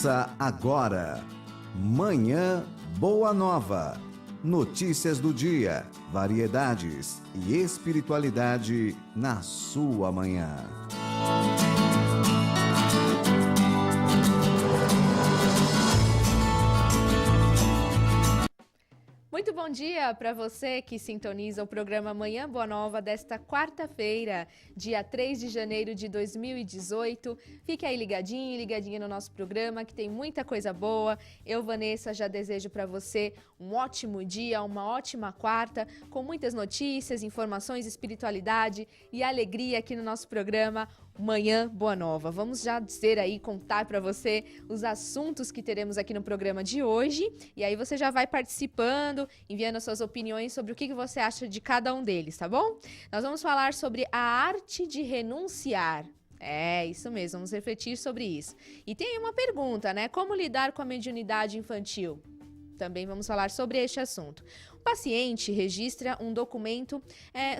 Começa agora, Manhã Boa Nova. Notícias do dia, variedades e espiritualidade na sua manhã. Muito bom dia para você que sintoniza o programa Manhã Boa Nova desta quarta-feira, dia 3 de janeiro de 2018. Fique aí ligadinho, ligadinha no nosso programa que tem muita coisa boa. Eu, Vanessa, já desejo para você um ótimo dia, uma ótima quarta, com muitas notícias, informações, espiritualidade e alegria aqui no nosso programa Manhã Boa Nova. Vamos já dizer aí, contar para você os assuntos que teremos aqui no programa de hoje e aí você já vai participando, enviando suas opiniões sobre o que você acha de cada um deles, tá bom? Nós vamos falar sobre a arte de renunciar. É, isso mesmo, vamos refletir sobre isso. E tem uma pergunta, né? Como lidar com a mediunidade infantil? Também vamos falar sobre este assunto. O paciente registra um documento,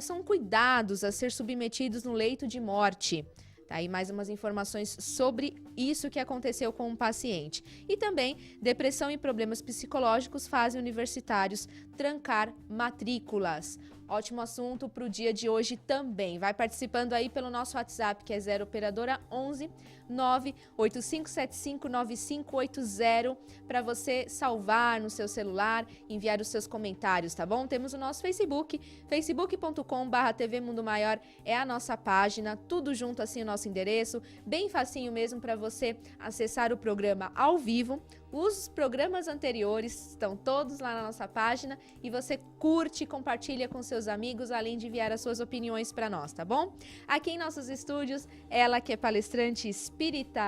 são cuidados a ser submetidos no leito de morte. Tá aí mais umas informações sobre isso que aconteceu com o paciente. E também, depressão e problemas psicológicos fazem universitários trancar matrículas. Ótimo assunto para o dia de hoje também. Vai participando aí pelo nosso WhatsApp, que é 0 operadora 11 98575 9580, para você salvar no seu celular, enviar os seus comentários, tá bom? Temos o nosso Facebook, facebook.com/TV Mundo Maior é a nossa página, tudo junto assim o nosso endereço, bem facinho mesmo para você acessar o programa ao vivo. Os programas anteriores estão todos lá na nossa página e você curte e compartilha com seus amigos, além de enviar as suas opiniões para nós, tá bom? Aqui em nossos estúdios, ela que é palestrante espírita,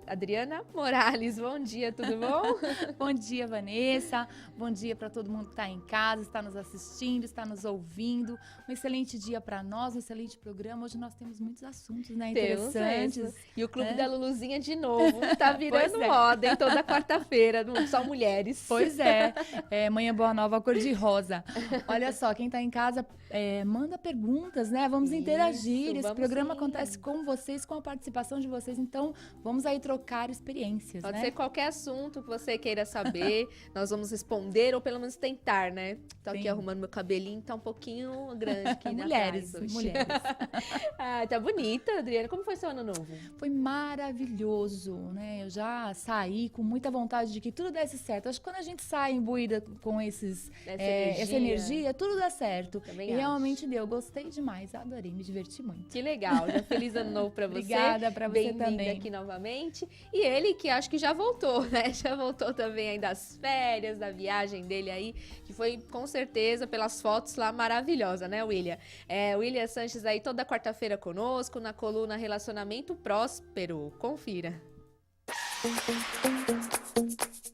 Adriana Morales. Bom dia, tudo bom? Bom dia, Vanessa. Bom dia para todo mundo que está em casa, está nos assistindo, está nos ouvindo. Um excelente dia para nós, um excelente programa. Hoje nós temos muitos assuntos, né, interessantes. E o Clube da Luluzinha de novo, tá virando moda, hein, toda quarta-feira. Só mulheres. Pois é. Manhã Boa Nova, cor de rosa. Olha só, quem está em casa, manda perguntas, né? Vamos interagir. Esse programa acontece com vocês, com a participação de vocês. Então, vamos aí trocar experiências, Pode né? ser qualquer assunto que você queira saber. Nós vamos responder, ou pelo menos tentar, né? Tô aqui arrumando meu cabelinho, tá um pouquinho grande aqui na Mulheres. Ah, tá bonita, Adriana. Como foi seu ano novo? Foi maravilhoso, né? Eu já saí com muita vontade de que tudo desse certo. Acho que quando a gente sai imbuída com essa energia, tudo dá certo. Também e realmente deu. Gostei demais, adorei, me diverti muito. Que legal. Já feliz ano novo pra você. Obrigada pra você também. Bem-vinda aqui novamente. E ele que acho que já voltou, né? Já voltou também aí das férias, da viagem dele aí, que foi com certeza pelas fotos lá maravilhosa, né, William? William Sanches aí toda quarta-feira conosco na coluna Relacionamento Próspero. Confira.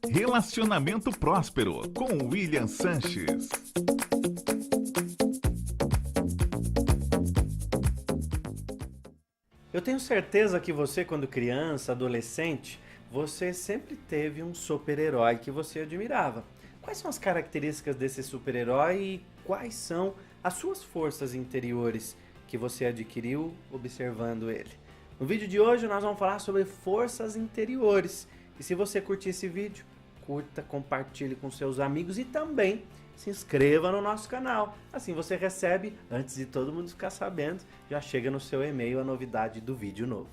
Relacionamento Próspero, com William Sanches. Eu tenho certeza que você, quando criança, adolescente, você sempre teve um super-herói que você admirava. Quais são as características desse super-herói e quais são as suas forças interiores que você adquiriu observando ele? No vídeo de hoje nós vamos falar sobre forças interiores. E se você curtir esse vídeo, curta, compartilhe com seus amigos e também se inscreva no nosso canal. Assim você recebe, antes de todo mundo ficar sabendo, já chega no seu e-mail a novidade do vídeo novo.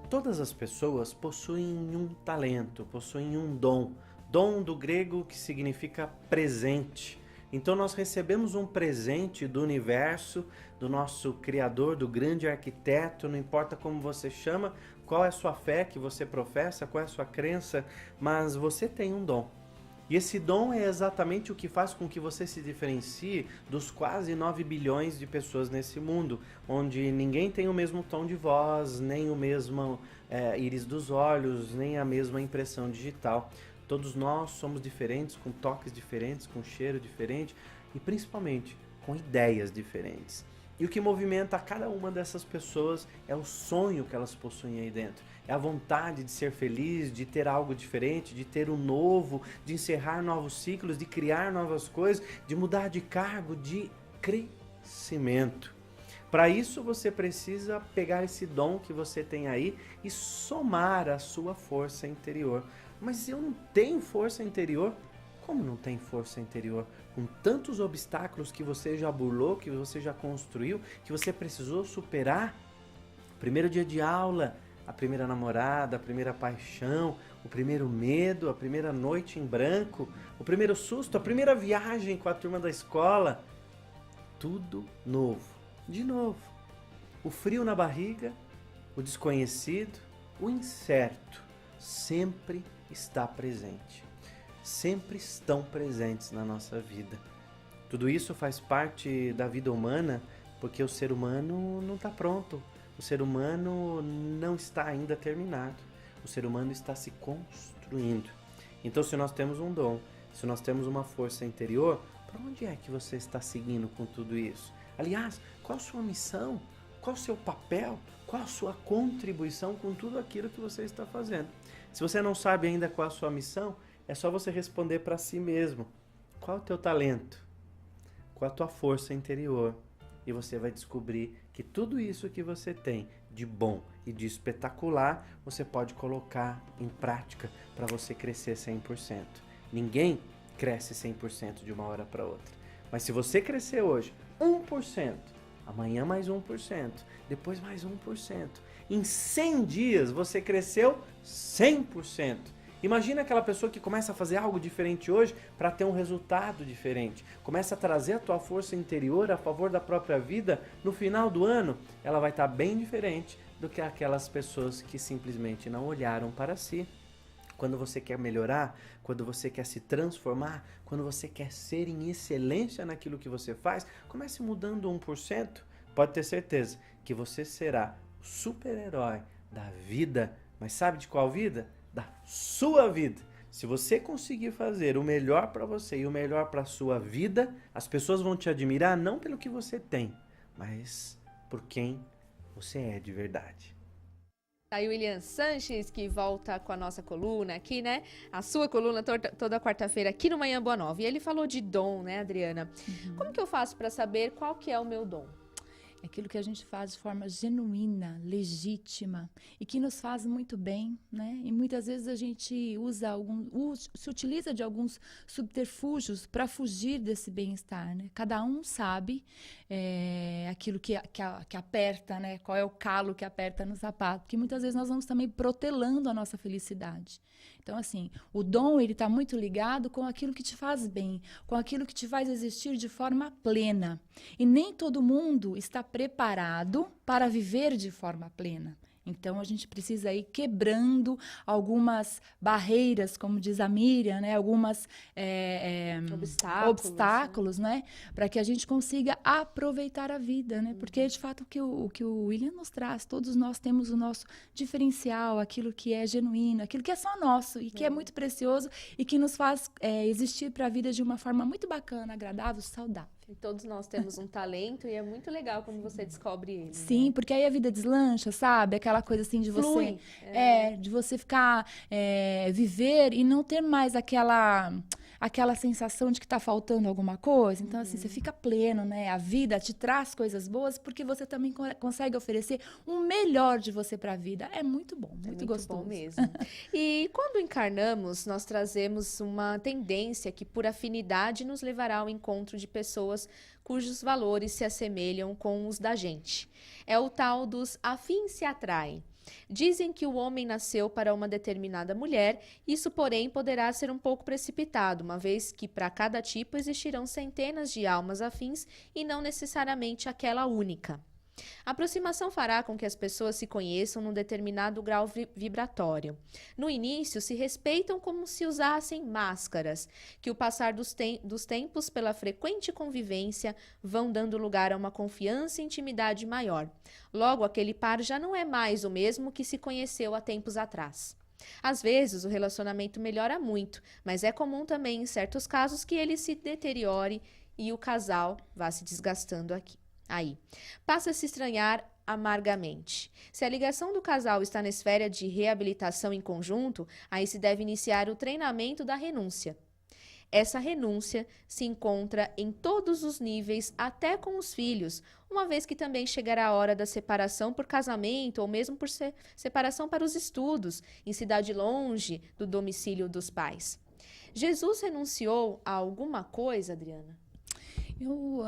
Todas as pessoas possuem um talento, possuem um dom. Dom do grego que significa presente. Então nós recebemos um presente do universo, do nosso Criador, do grande arquiteto, não importa como você chama, qual é a sua fé que você professa, qual é a sua crença, mas você tem um dom. E esse dom é exatamente o que faz com que você se diferencie dos quase 9 bilhões de pessoas nesse mundo, onde ninguém tem o mesmo tom de voz, nem o mesmo íris dos olhos, nem a mesma impressão digital. Todos nós somos diferentes, com toques diferentes, com cheiro diferente e principalmente com ideias diferentes. E o que movimenta cada uma dessas pessoas é o sonho que elas possuem aí dentro. É a vontade de ser feliz, de ter algo diferente, de ter um novo, de encerrar novos ciclos, de criar novas coisas, de mudar de cargo, de crescimento. Para isso você precisa pegar esse dom que você tem aí e somar a sua força interior. Mas eu não tenho força interior? Como não tem força interior? Com tantos obstáculos que você já burlou, que você já construiu, que você precisou superar. Primeiro dia de aula, a primeira namorada, a primeira paixão, o primeiro medo, a primeira noite em branco, o primeiro susto, a primeira viagem com a turma da escola. Tudo novo. De novo, o frio na barriga, o desconhecido, o incerto, sempre está presente. Sempre estão presentes na nossa vida. Tudo isso faz parte da vida humana, porque o ser humano não está pronto. O ser humano não está ainda terminado. O ser humano está se construindo. Então, se nós temos um dom, se nós temos uma força interior, para onde é que você está seguindo com tudo isso? Aliás, qual a sua missão? Qual o seu papel? Qual a sua contribuição com tudo aquilo que você está fazendo? Se você não sabe ainda qual a sua missão, é só você responder para si mesmo. Qual é o teu talento? Qual a tua força interior? E você vai descobrir que tudo isso que você tem de bom e de espetacular, você pode colocar em prática para você crescer 100%. Ninguém cresce 100% de uma hora para outra. Mas se você crescer hoje 1%, amanhã mais 1%, depois mais 1%, em 100 dias você cresceu 100%. Imagina aquela pessoa que começa a fazer algo diferente hoje para ter um resultado diferente. Começa a trazer a tua força interior a favor da própria vida. No final do ano, ela vai estar bem diferente do que aquelas pessoas que simplesmente não olharam para si. Quando você quer melhorar, quando você quer se transformar, quando você quer ser em excelência naquilo que você faz, comece mudando 1%. Pode ter certeza que você será o super-herói da vida. Mas sabe de qual vida? Da sua vida. Se você conseguir fazer o melhor para você e o melhor para a sua vida, as pessoas vão te admirar não pelo que você tem, mas por quem você é de verdade. Aí o William Sanches, que volta com a nossa coluna aqui, né? A sua coluna toda quarta-feira aqui no Manhã Boa Nova. E ele falou de dom, né, Adriana? Como que eu faço para saber qual que é o meu dom? É aquilo que a gente faz de forma genuína, legítima e que nos faz muito bem, né? E muitas vezes a gente se utiliza de alguns subterfúgios para fugir desse bem-estar, né? Cada um sabe aquilo que aperta, né? Qual é o calo que aperta no sapato, que muitas vezes nós vamos também protelando a nossa felicidade. Então, assim, o dom, ele está muito ligado com aquilo que te faz bem, com aquilo que te faz existir de forma plena. E nem todo mundo está preparado para viver de forma plena. Então, a gente precisa ir quebrando algumas barreiras, como diz a Miriam, né? Algumas obstáculos, né? Para que a gente consiga aproveitar a vida, né? Porque, de fato, o que o William nos traz, todos nós temos o nosso diferencial, aquilo que é genuíno, aquilo que é só nosso e que é muito precioso e que nos faz existir para a vida de uma forma muito bacana, agradável, saudável. E todos nós temos um talento e é muito legal quando você descobre ele. Sim, né? Porque aí a vida deslancha, sabe? Aquela coisa assim de você... de você ficar... viver e não ter mais aquela sensação de que está faltando alguma coisa. Então, assim, você fica pleno, né? A vida te traz coisas boas porque você também consegue oferecer um melhor de você para a vida. É muito bom, muito gostoso. Bom mesmo. E quando encarnamos, nós trazemos uma tendência que, por afinidade, nos levará ao encontro de pessoas cujos valores se assemelham com os da gente. É o tal dos afins se atraem. Dizem que o homem nasceu para uma determinada mulher, isso, porém, poderá ser um pouco precipitado, uma vez que para cada tipo existirão centenas de almas afins e não necessariamente aquela única. A aproximação fará com que as pessoas se conheçam num determinado grau vibratório. No início, se respeitam como se usassem máscaras, que o passar dos tempos pela frequente convivência vão dando lugar a uma confiança e intimidade maior. Logo, aquele par já não é mais o mesmo que se conheceu há tempos atrás. Às vezes, o relacionamento melhora muito, mas é comum também, em certos casos, que ele se deteriore e o casal vá se desgastando aí. Passa a se estranhar amargamente. Se a ligação do casal está na esfera de reabilitação em conjunto, aí se deve iniciar o treinamento da renúncia. Essa renúncia se encontra em todos os níveis, até com os filhos, uma vez que também chegará a hora da separação por casamento ou mesmo por separação para os estudos, em cidade longe do domicílio dos pais. Jesus renunciou a alguma coisa, Adriana? Eu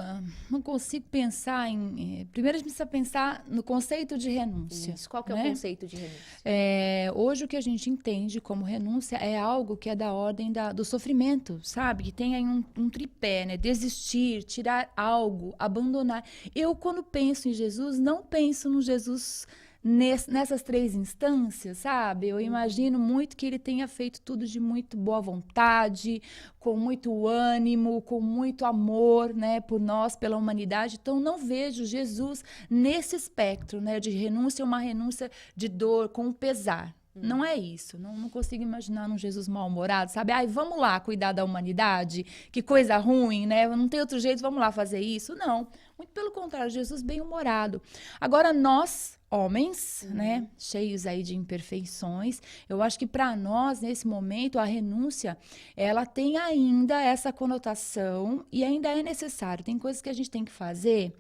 não consigo pensar em... primeiro a gente precisa pensar no conceito de renúncia. Isso. Qual que é né? o conceito de renúncia? Hoje o que a gente entende como renúncia é algo que é da ordem do sofrimento, sabe? Que tem aí um tripé, né? Desistir, tirar algo, abandonar. Eu, quando penso em Jesus, não penso no Jesus nessas três instâncias, sabe? Eu imagino muito que ele tenha feito tudo de muito boa vontade, com muito ânimo, com muito amor, né, por nós, pela humanidade. Então, não vejo Jesus nesse espectro, né, de renúncia, uma renúncia de dor, com pesar. Não é isso. Não consigo imaginar um Jesus mal-humorado, sabe? Ai, vamos lá cuidar da humanidade, que coisa ruim, né? Não tem outro jeito, vamos lá fazer isso. Não. Muito pelo contrário, Jesus bem-humorado. Agora, nós, homens, né, cheios aí de imperfeições, eu acho que para nós, nesse momento, a renúncia, ela tem ainda essa conotação e ainda é necessário. Tem coisas que a gente tem que fazer,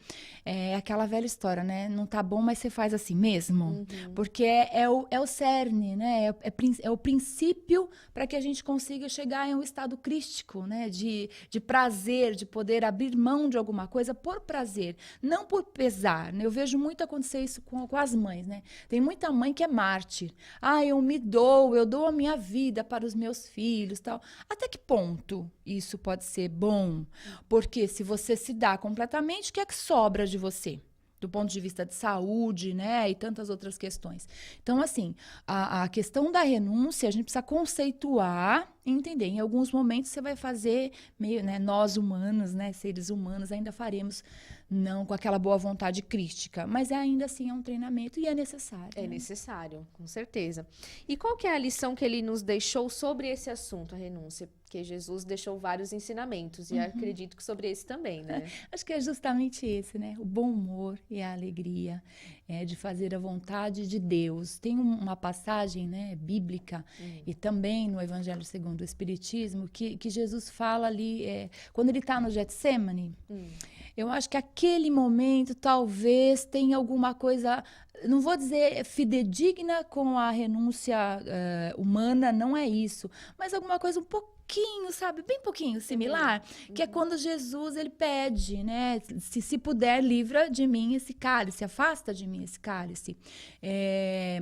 aquela velha história, né? Não tá bom, mas você faz assim mesmo. Porque é o cerne, né? É o princípio para que a gente consiga chegar em um estado crístico, né? De prazer, de poder abrir mão de alguma coisa por prazer, não por pesar, né? Eu vejo muito acontecer isso com as mães, né? Tem muita mãe que é mártir. Eu dou a minha vida para os meus filhos, tal. Até que ponto isso pode ser bom? Porque se você se dá completamente, o que é que sobra de você? Do ponto de vista de saúde, né? E tantas outras questões. Então, assim, a questão da renúncia, a gente precisa conceituar e entender. Em alguns momentos você vai fazer meio, né? Nós humanos, né? Seres humanos, ainda faremos não com aquela boa vontade crística, mas ainda assim é um treinamento e é necessário. É necessário, com certeza. E qual que é a lição que ele nos deixou sobre esse assunto, a renúncia? Porque Jesus deixou vários ensinamentos e acredito que sobre esse também, né? Acho que é justamente esse, né? O bom humor e a alegria de fazer a vontade de Deus. Tem uma passagem, né, bíblica e também no Evangelho segundo o Espiritismo que Jesus fala ali, quando ele está no Getsêmani. Eu acho que aquele momento talvez tenha alguma coisa, não vou dizer fidedigna com a renúncia humana, não é isso, mas alguma coisa um pouquinho, sabe, bem pouquinho similar, que é quando Jesus, ele pede, né, se puder, livra de mim esse cálice, afasta de mim esse cálice,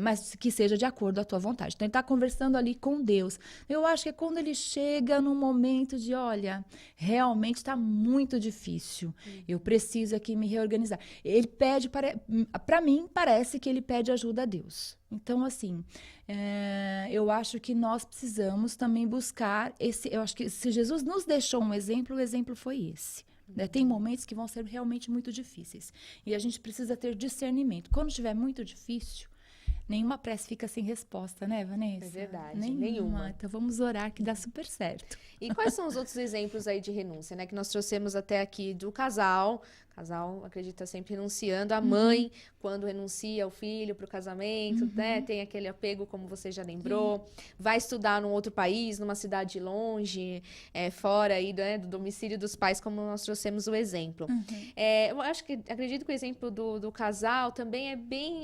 mas que seja de acordo à tua vontade. Então, ele está conversando ali com Deus. Eu acho que é quando ele chega num momento de, olha, realmente está muito difícil, eu preciso aqui me reorganizar. Ele pede, para mim, parece que ele pede ajuda a Deus. Então, assim, eu acho que nós precisamos também buscar eu acho que se Jesus nos deixou um exemplo, o exemplo foi esse. Tem momentos que vão ser realmente muito difíceis. E a gente precisa ter discernimento. Quando estiver muito difícil, nenhuma prece fica sem resposta, né, Vanessa? É verdade, nenhuma. Então vamos orar que dá super certo. E quais são os outros exemplos aí de renúncia, né? Que nós trouxemos até aqui do casal. O casal acredita sempre renunciando. A mãe, quando renuncia o filho para o casamento, né? Tem aquele apego, como você já lembrou. Vai estudar num outro país, numa cidade longe, fora aí, né, do domicílio dos pais, como nós trouxemos o exemplo. Eu acredito que o exemplo do casal também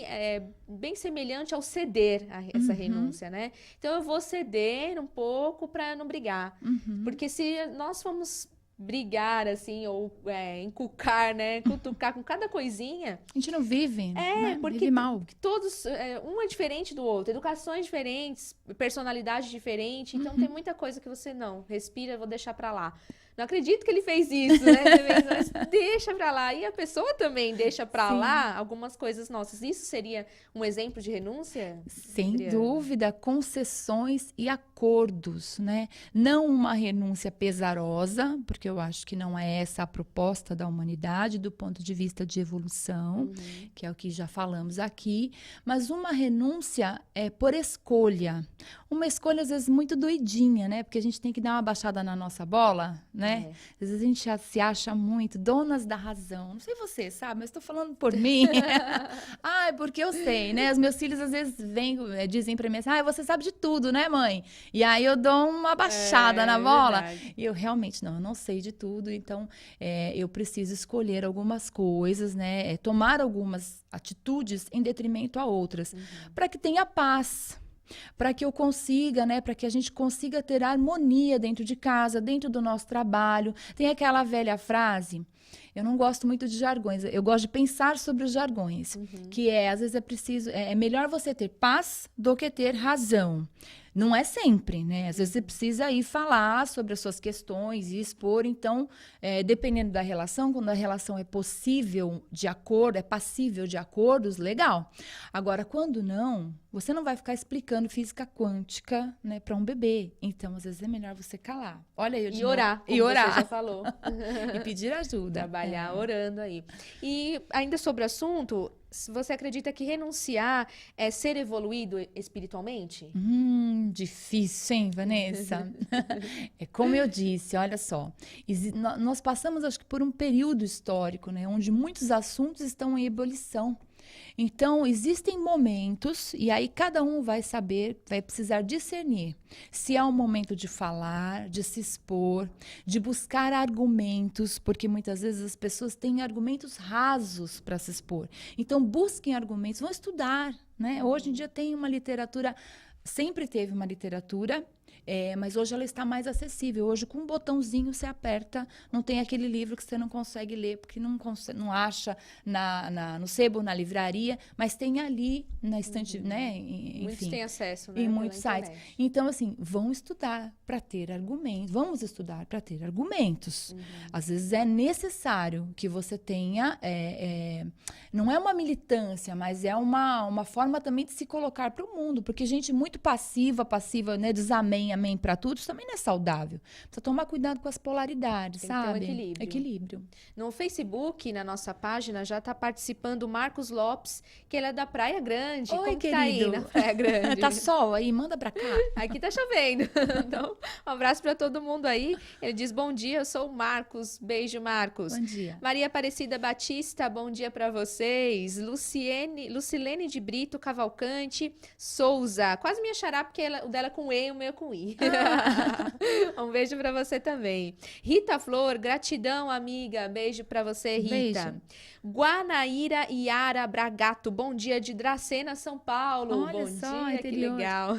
é bem semelhante ao ceder a essa renúncia, né? Então, eu vou ceder um pouco para não brigar. Porque se nós formos brigar, assim, ou encucar, né? Cutucar com cada coisinha. A gente não vive, né? Porque vive mal. Todos, um é diferente do outro, educações diferentes, personalidade diferente, então tem muita coisa que você não respira, vou deixar pra lá. Não acredito que ele fez isso, né? Mas deixa pra lá. E a pessoa também deixa pra lá algumas coisas nossas. Isso seria um exemplo de renúncia? Sem Adriana? dúvida, concessões e acordos, né? Não uma renúncia pesarosa, porque eu acho que não é essa a proposta da humanidade do ponto de vista de evolução, que é o que já falamos aqui, mas uma renúncia por escolha. Uma escolha, às vezes, muito doidinha, né? Porque a gente tem que dar uma baixada na nossa bola, né? né? Às vezes a gente se acha muito donas da razão. Não sei você, sabe? Mas estou falando por mim. Ah, é porque eu sei, né? Os meus filhos às vezes dizem pra mim assim, você sabe de tudo, né, mãe? E aí eu dou uma baixada na bola. Verdade. E eu realmente, eu não sei de tudo. Então, eu preciso escolher algumas coisas, né? Tomar algumas atitudes em detrimento a outras. Para que tenha paz. Para que eu consiga, né, para que a gente consiga ter harmonia dentro de casa, dentro do nosso trabalho. Tem aquela velha frase, eu não gosto muito de jargões, eu gosto de pensar sobre os jargões, que às vezes é melhor você ter paz do que ter razão. Não é sempre, né? Às vezes você precisa ir falar sobre as suas questões e expor. Então, dependendo da relação, quando a relação é possível de acordo, é passível de acordos, legal. Agora, quando não, você não vai ficar explicando física quântica, né, para um bebê. Então, às vezes é melhor você calar. Olha aí, Orar, como você já falou. E pedir ajuda. Trabalhar orando aí. E ainda sobre o assunto, você acredita que renunciar é ser evoluído espiritualmente? Difícil, hein, Vanessa? É como eu disse, olha só. Nós passamos, acho que, por um período histórico, né, onde muitos assuntos estão em ebulição. Então, existem momentos, e aí cada um vai saber, vai precisar discernir se é um momento de falar, de se expor, de buscar argumentos, porque muitas vezes as pessoas têm argumentos rasos para se expor. Então, busquem argumentos, vão estudar, né? Hoje em dia tem uma literatura, sempre teve uma literatura, mas hoje ela está mais acessível. Hoje, com um botãozinho, você aperta, não tem aquele livro que você não consegue ler, porque não acha no sebo, na livraria, mas tem ali na estante, né? Enfim, muitos têm acesso, né? Em muitos sites. Então, assim, vão estudar para ter argumentos. Vamos estudar para ter argumentos. Às vezes é necessário que você tenha, não é uma militância, mas é uma forma também de se colocar para o mundo, porque gente muito passiva, né? Diz amém para tudo, isso também não é saudável. Precisa tomar cuidado com as polaridades, tem sabe? Que ter um equilíbrio. No Facebook, na nossa página, já está participando o Marcos Lopes, que ele é da Praia Grande. Oi, como querido. Tá aí na Praia Grande? Tá sol aí? Manda pra cá. Aqui tá chovendo. Então, um abraço para todo mundo aí. Ele diz, bom dia, eu sou o Marcos. Beijo, Marcos. Bom dia. Maria Aparecida Batista, bom dia para vocês. Lucilene de Brito Cavalcante Souza. Quase minha xará, porque o dela é com E e o meu é com I. Um beijo para você também. Rita Flor, gratidão, amiga. Beijo para você, Rita. Beijo. Guanaíra Iara Bragato, bom dia de Dracena, São Paulo. Olha bom só, dia, interior. que legal.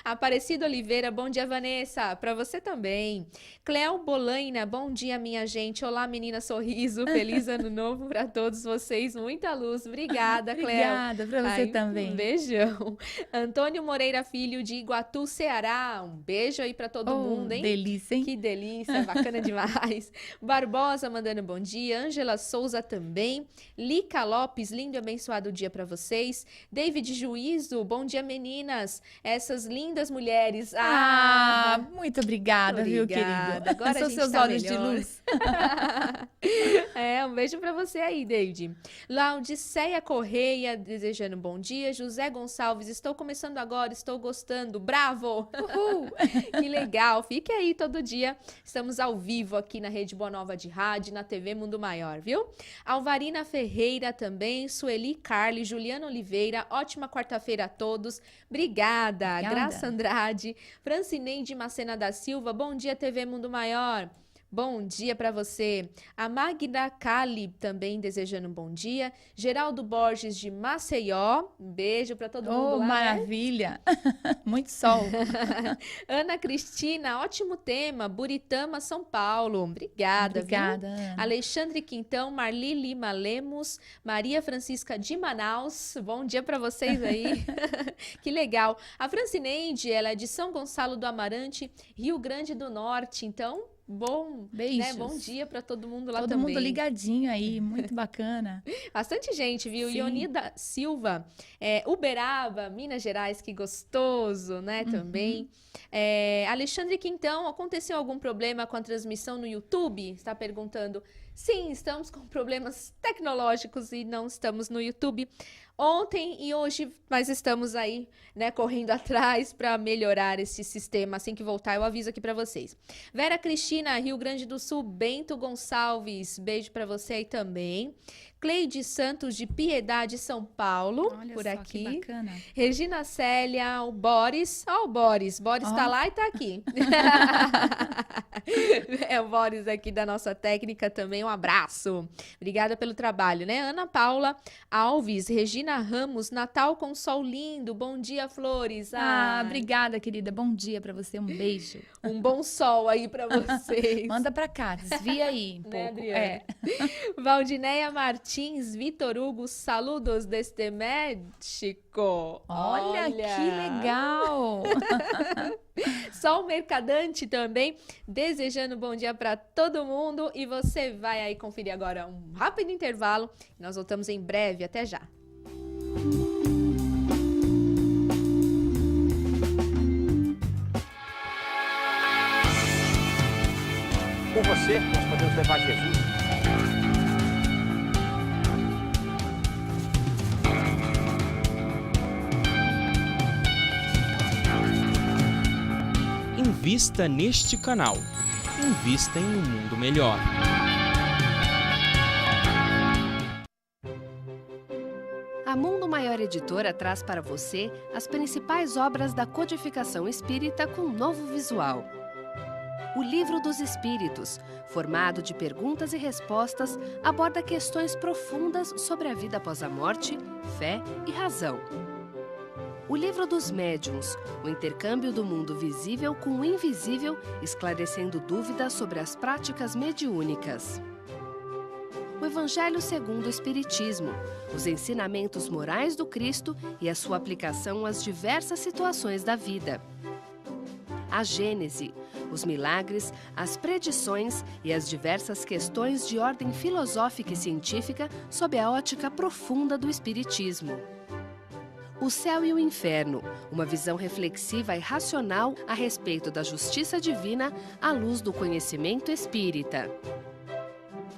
Aparecida Oliveira, bom dia, Vanessa, para você também. Cleo Bolaina, bom dia, minha gente. Olá, menina sorriso, feliz ano novo para todos vocês, muita luz. Obrigada, Cleo. Obrigada para você também. Um beijão. Antônio Moreira Filho, de Iguatu, Ceará, um beijo aí para todo mundo, hein? Delícia, hein? Que delícia, bacana demais. Barbosa mandando bom dia, Ângela Souza também. Lica Lopes, lindo e abençoado dia para vocês. David Juízo, bom dia, meninas. Essas lindas mulheres. Muito obrigada, viu, querida? Agora são seus tá olhos melhor. de luz. Um beijo para você aí, David. Laudiceia Correia, desejando bom dia. José Gonçalves, estou começando agora, estou gostando. Bravo! Uhul. Que legal. Fique aí todo dia. Estamos ao vivo aqui na Rede Boa Nova de Rádio, na TV Mundo Maior, viu? Alvarina Ferreira também, Sueli Carli, Juliana Oliveira, ótima quarta-feira a todos. Obrigada. Graça Andrade, Francineide Macena da Silva, bom dia TV Mundo Maior. Bom dia para você. A Magda Cali também desejando um bom dia. Geraldo Borges de Maceió. Um beijo para todo mundo lá. Maravilha. Né? Muito sol. Ana Cristina, ótimo tema. Buritama, São Paulo. Obrigada, viu? Ana. Alexandre Quintão, Marli Lima Lemos, Maria Francisca de Manaus. Bom dia para vocês aí. Que legal. A Francineide, ela é de São Gonçalo do Amarante, Rio Grande do Norte. Então, Beijos. Bom dia para todo mundo lá todo também. Todo mundo ligadinho aí, muito bacana. Bastante gente, viu? Sim. Ionida Silva, Uberaba, Minas Gerais, que gostoso, né? Também. Alexandre Quintão, aconteceu algum problema com a transmissão no YouTube? Está perguntando. Sim, estamos com problemas tecnológicos e não estamos no YouTube. ontem e hoje, mas estamos aí, né, correndo atrás para melhorar esse sistema. Assim que voltar, eu aviso aqui para vocês. Vera Cristina, Rio Grande do Sul, Bento Gonçalves, beijo para você aí também. Cleide Santos, de Piedade, São Paulo, Olha por só, aqui. que bacana. Regina Célia, o Boris. Ó, o Boris. Boris tá lá e tá aqui. É o Boris aqui da nossa técnica também. Um abraço. Obrigada pelo trabalho, né? Ana Paula Alves, Regina Ramos, Natal com sol lindo. Bom dia, Flores. Obrigada, querida. Bom dia pra você. Um beijo. Um bom sol aí pra vocês. Manda pra cá, desvia aí um pouco. Né, Adriana? Valdineia Martins, Vitor Hugo, saludos desde México. Olha que legal! Sol Mercadante também, desejando bom dia para todo mundo. E você vai aí conferir agora um rápido intervalo. Nós voltamos em breve. Até já. Com você, nós podemos levar Jesus. Invista neste canal. Invista em um mundo melhor. A Mundo Maior Editora traz para você as principais obras da codificação espírita com novo visual. O Livro dos Espíritos, formado de perguntas e respostas, aborda questões profundas sobre a vida após a morte, fé e razão. O Livro dos Médiuns, o intercâmbio do mundo visível com o invisível, esclarecendo dúvidas sobre as práticas mediúnicas. O Evangelho segundo o Espiritismo, os ensinamentos morais do Cristo e a sua aplicação às diversas situações da vida. A Gênese, os milagres, as predições e as diversas questões de ordem filosófica e científica sob a ótica profunda do Espiritismo. O Céu e o Inferno, uma visão reflexiva e racional a respeito da justiça divina à luz do conhecimento espírita.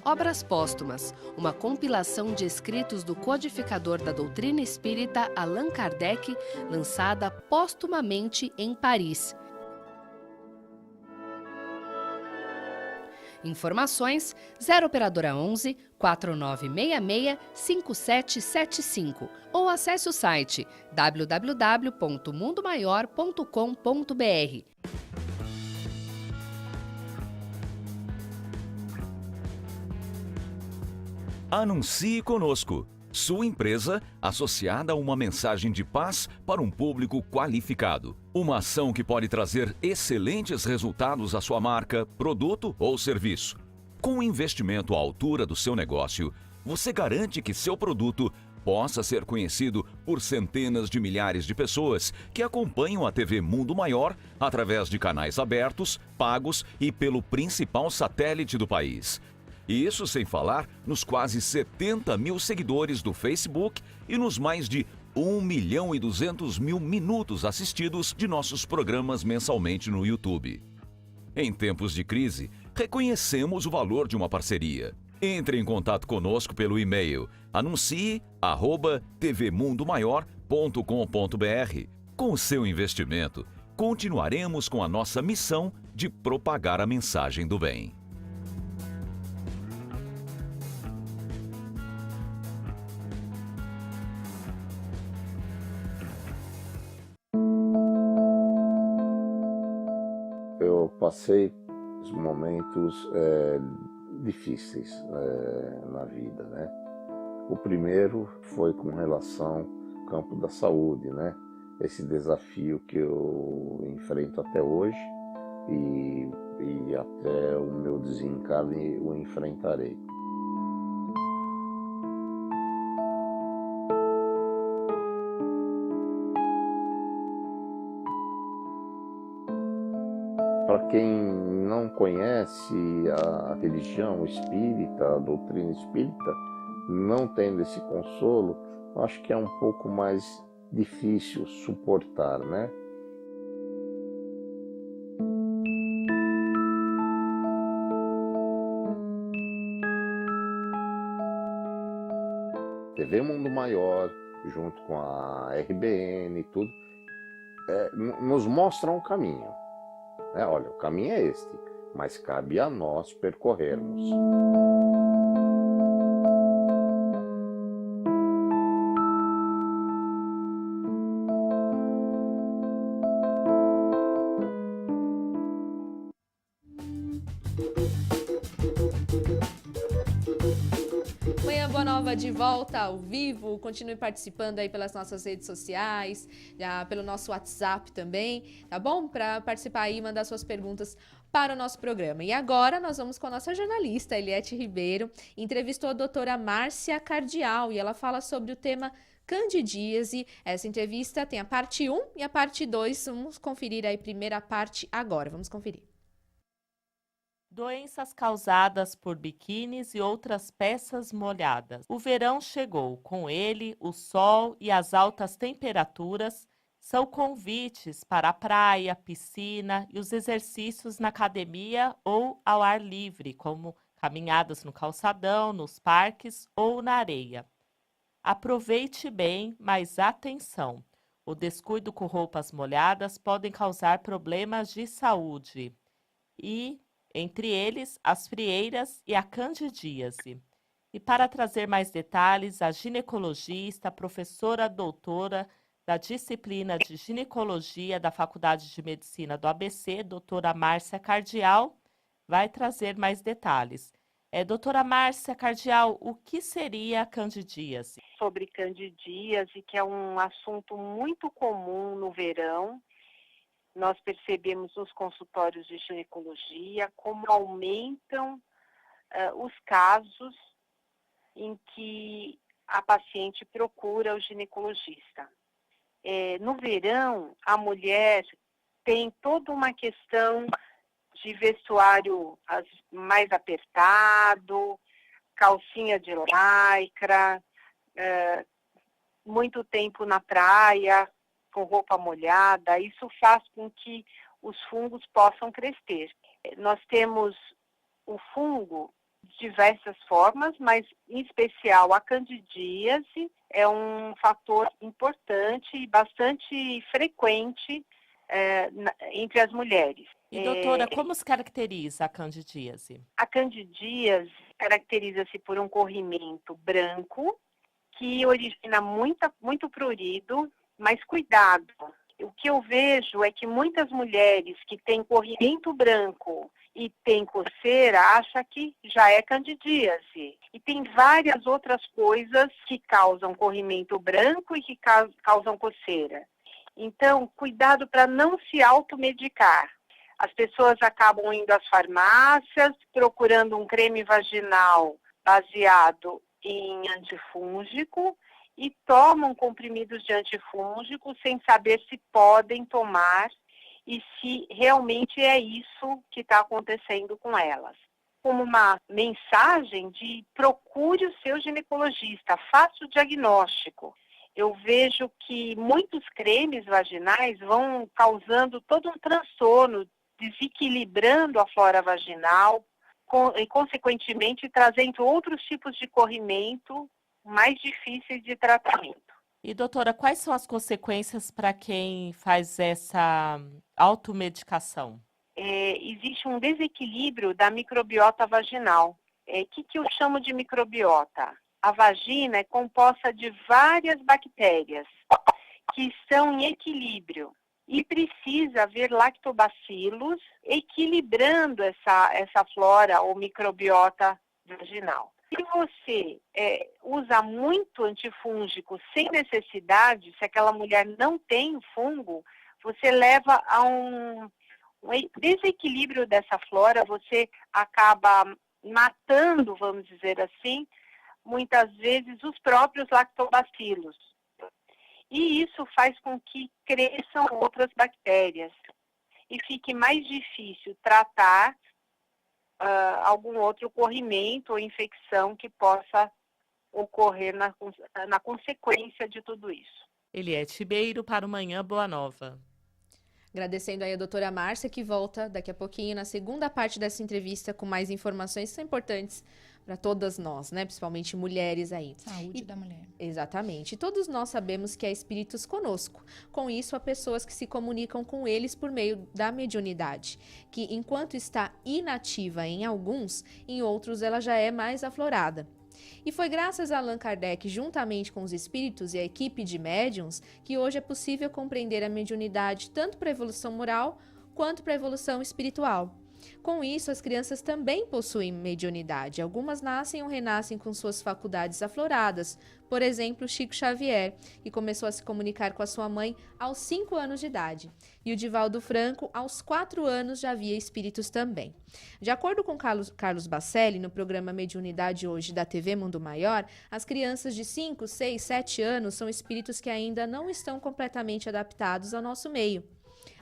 Obras Póstumas, uma compilação de escritos do codificador da doutrina espírita Allan Kardec, lançada póstumamente em Paris. Informações 0 operadora 11 4966 5775 ou acesse o site www.mundomaior.com.br. Anuncie conosco. Sua empresa associada a uma mensagem de paz para um público qualificado. Uma ação que pode trazer excelentes resultados à sua marca, produto ou serviço. Com um investimento à altura do seu negócio, você garante que seu produto possa ser conhecido por centenas de milhares de pessoas que acompanham a TV Mundo Maior através de canais abertos, pagos e pelo principal satélite do país. E isso sem falar nos quase 70 mil seguidores do Facebook e nos mais de 1.200.000 minutos assistidos de nossos programas mensalmente no YouTube. Em tempos de crise, reconhecemos o valor de uma parceria. Entre em contato conosco pelo e-mail anuncie@tvmundomaior.com.br. Com o seu investimento, continuaremos com a nossa missão de propagar a mensagem do bem. Eu passei momentos difíceis na vida, né? O primeiro foi com relação ao campo da saúde, né? Esse desafio que eu enfrento até hoje e até o meu desencarne o enfrentarei. Para quem não conhece a religião espírita, a doutrina espírita, não tendo esse consolo, acho que é um pouco mais difícil suportar, né? TV Mundo Maior, junto com a RBN e tudo, nos mostram o caminho. Olha, o caminho é este, mas cabe a nós percorrermos. Manhã Boa Nova de volta ao vivo, continue participando aí pelas nossas redes sociais, já pelo nosso WhatsApp também, tá bom? Para participar aí e mandar suas perguntas para o nosso programa. E agora nós vamos com a nossa jornalista, Eliette Ribeiro, entrevistou a doutora Márcia Cardial e ela fala sobre o tema candidíase. Essa entrevista tem a parte 1 e a parte 2, vamos conferir aí a primeira parte agora, vamos conferir. Doenças causadas por biquínis e outras peças molhadas. O verão chegou, com ele o sol e as altas temperaturas são convites para a praia, piscina e os exercícios na academia ou ao ar livre, como caminhadas no calçadão, nos parques ou na areia. Aproveite bem, mas atenção! O descuido com roupas molhadas podem causar problemas de saúde e entre eles, as frieiras e a candidíase. E para trazer mais detalhes, a ginecologista, professora doutora da disciplina de ginecologia da Faculdade de Medicina do ABC, doutora Márcia Cardial, vai trazer mais detalhes. Doutora Márcia Cardial, o que seria a candidíase? Sobre candidíase, que é um assunto muito comum no verão. Nós percebemos nos consultórios de ginecologia como aumentam os casos em que a paciente procura o ginecologista. No verão, a mulher tem toda uma questão de vestuário mais apertado, calcinha de lycra, muito tempo na praia, com roupa molhada, isso faz com que os fungos possam crescer. Nós temos o fungo de diversas formas, mas em especial a candidíase é um fator importante e bastante frequente entre as mulheres. E doutora, como se caracteriza a candidíase? A candidíase caracteriza-se por um corrimento branco que origina muito prurido, mas cuidado, o que eu vejo é que muitas mulheres que têm corrimento branco e têm coceira acham que já é candidíase. E tem várias outras coisas que causam corrimento branco e que causam coceira. Então, cuidado para não se automedicar. As pessoas acabam indo às farmácias, procurando um creme vaginal baseado em antifúngico, e tomam comprimidos de antifúngico sem saber se podem tomar e se realmente é isso que está acontecendo com elas. Como uma mensagem de procure o seu ginecologista, faça o diagnóstico. Eu vejo que muitos cremes vaginais vão causando todo um transtorno, desequilibrando a flora vaginal e, consequentemente, trazendo outros tipos de corrimento mais difíceis de tratamento. E, doutora, quais são as consequências para quem faz essa automedicação? Existe um desequilíbrio da microbiota vaginal. O que eu chamo de microbiota? A vagina é composta de várias bactérias que estão em equilíbrio e precisa haver lactobacilos equilibrando essa flora ou microbiota vaginal. Se você usa muito antifúngico sem necessidade, se aquela mulher não tem fungo, você leva a um desequilíbrio dessa flora, você acaba matando, vamos dizer assim, muitas vezes os próprios lactobacilos. E isso faz com que cresçam outras bactérias e fique mais difícil tratar algum outro corrimento ou infecção que possa ocorrer na consequência de tudo isso. Eliette Ribeiro para o Manhã Boa Nova. Agradecendo aí a doutora Márcia, que volta daqui a pouquinho na segunda parte dessa entrevista com mais informações que são importantes para todas nós, né? Principalmente mulheres aí. Saúde da mulher. Exatamente. E todos nós sabemos que há espíritos conosco. Com isso, há pessoas que se comunicam com eles por meio da mediunidade, que enquanto está inativa em alguns, em outros ela já é mais aflorada. E foi graças a Allan Kardec, juntamente com os espíritos e a equipe de médiuns, que hoje é possível compreender a mediunidade tanto para a evolução moral quanto para a evolução espiritual. Com isso, as crianças também possuem mediunidade. Algumas nascem ou renascem com suas faculdades afloradas. Por exemplo, Chico Xavier, que começou a se comunicar com a sua mãe aos 5 anos de idade. E o Divaldo Franco, aos 4 anos, já via espíritos também. De acordo com Carlos Bacelli, no programa Mediunidade Hoje da TV Mundo Maior, as crianças de 5, 6, 7 anos são espíritos que ainda não estão completamente adaptados ao nosso meio,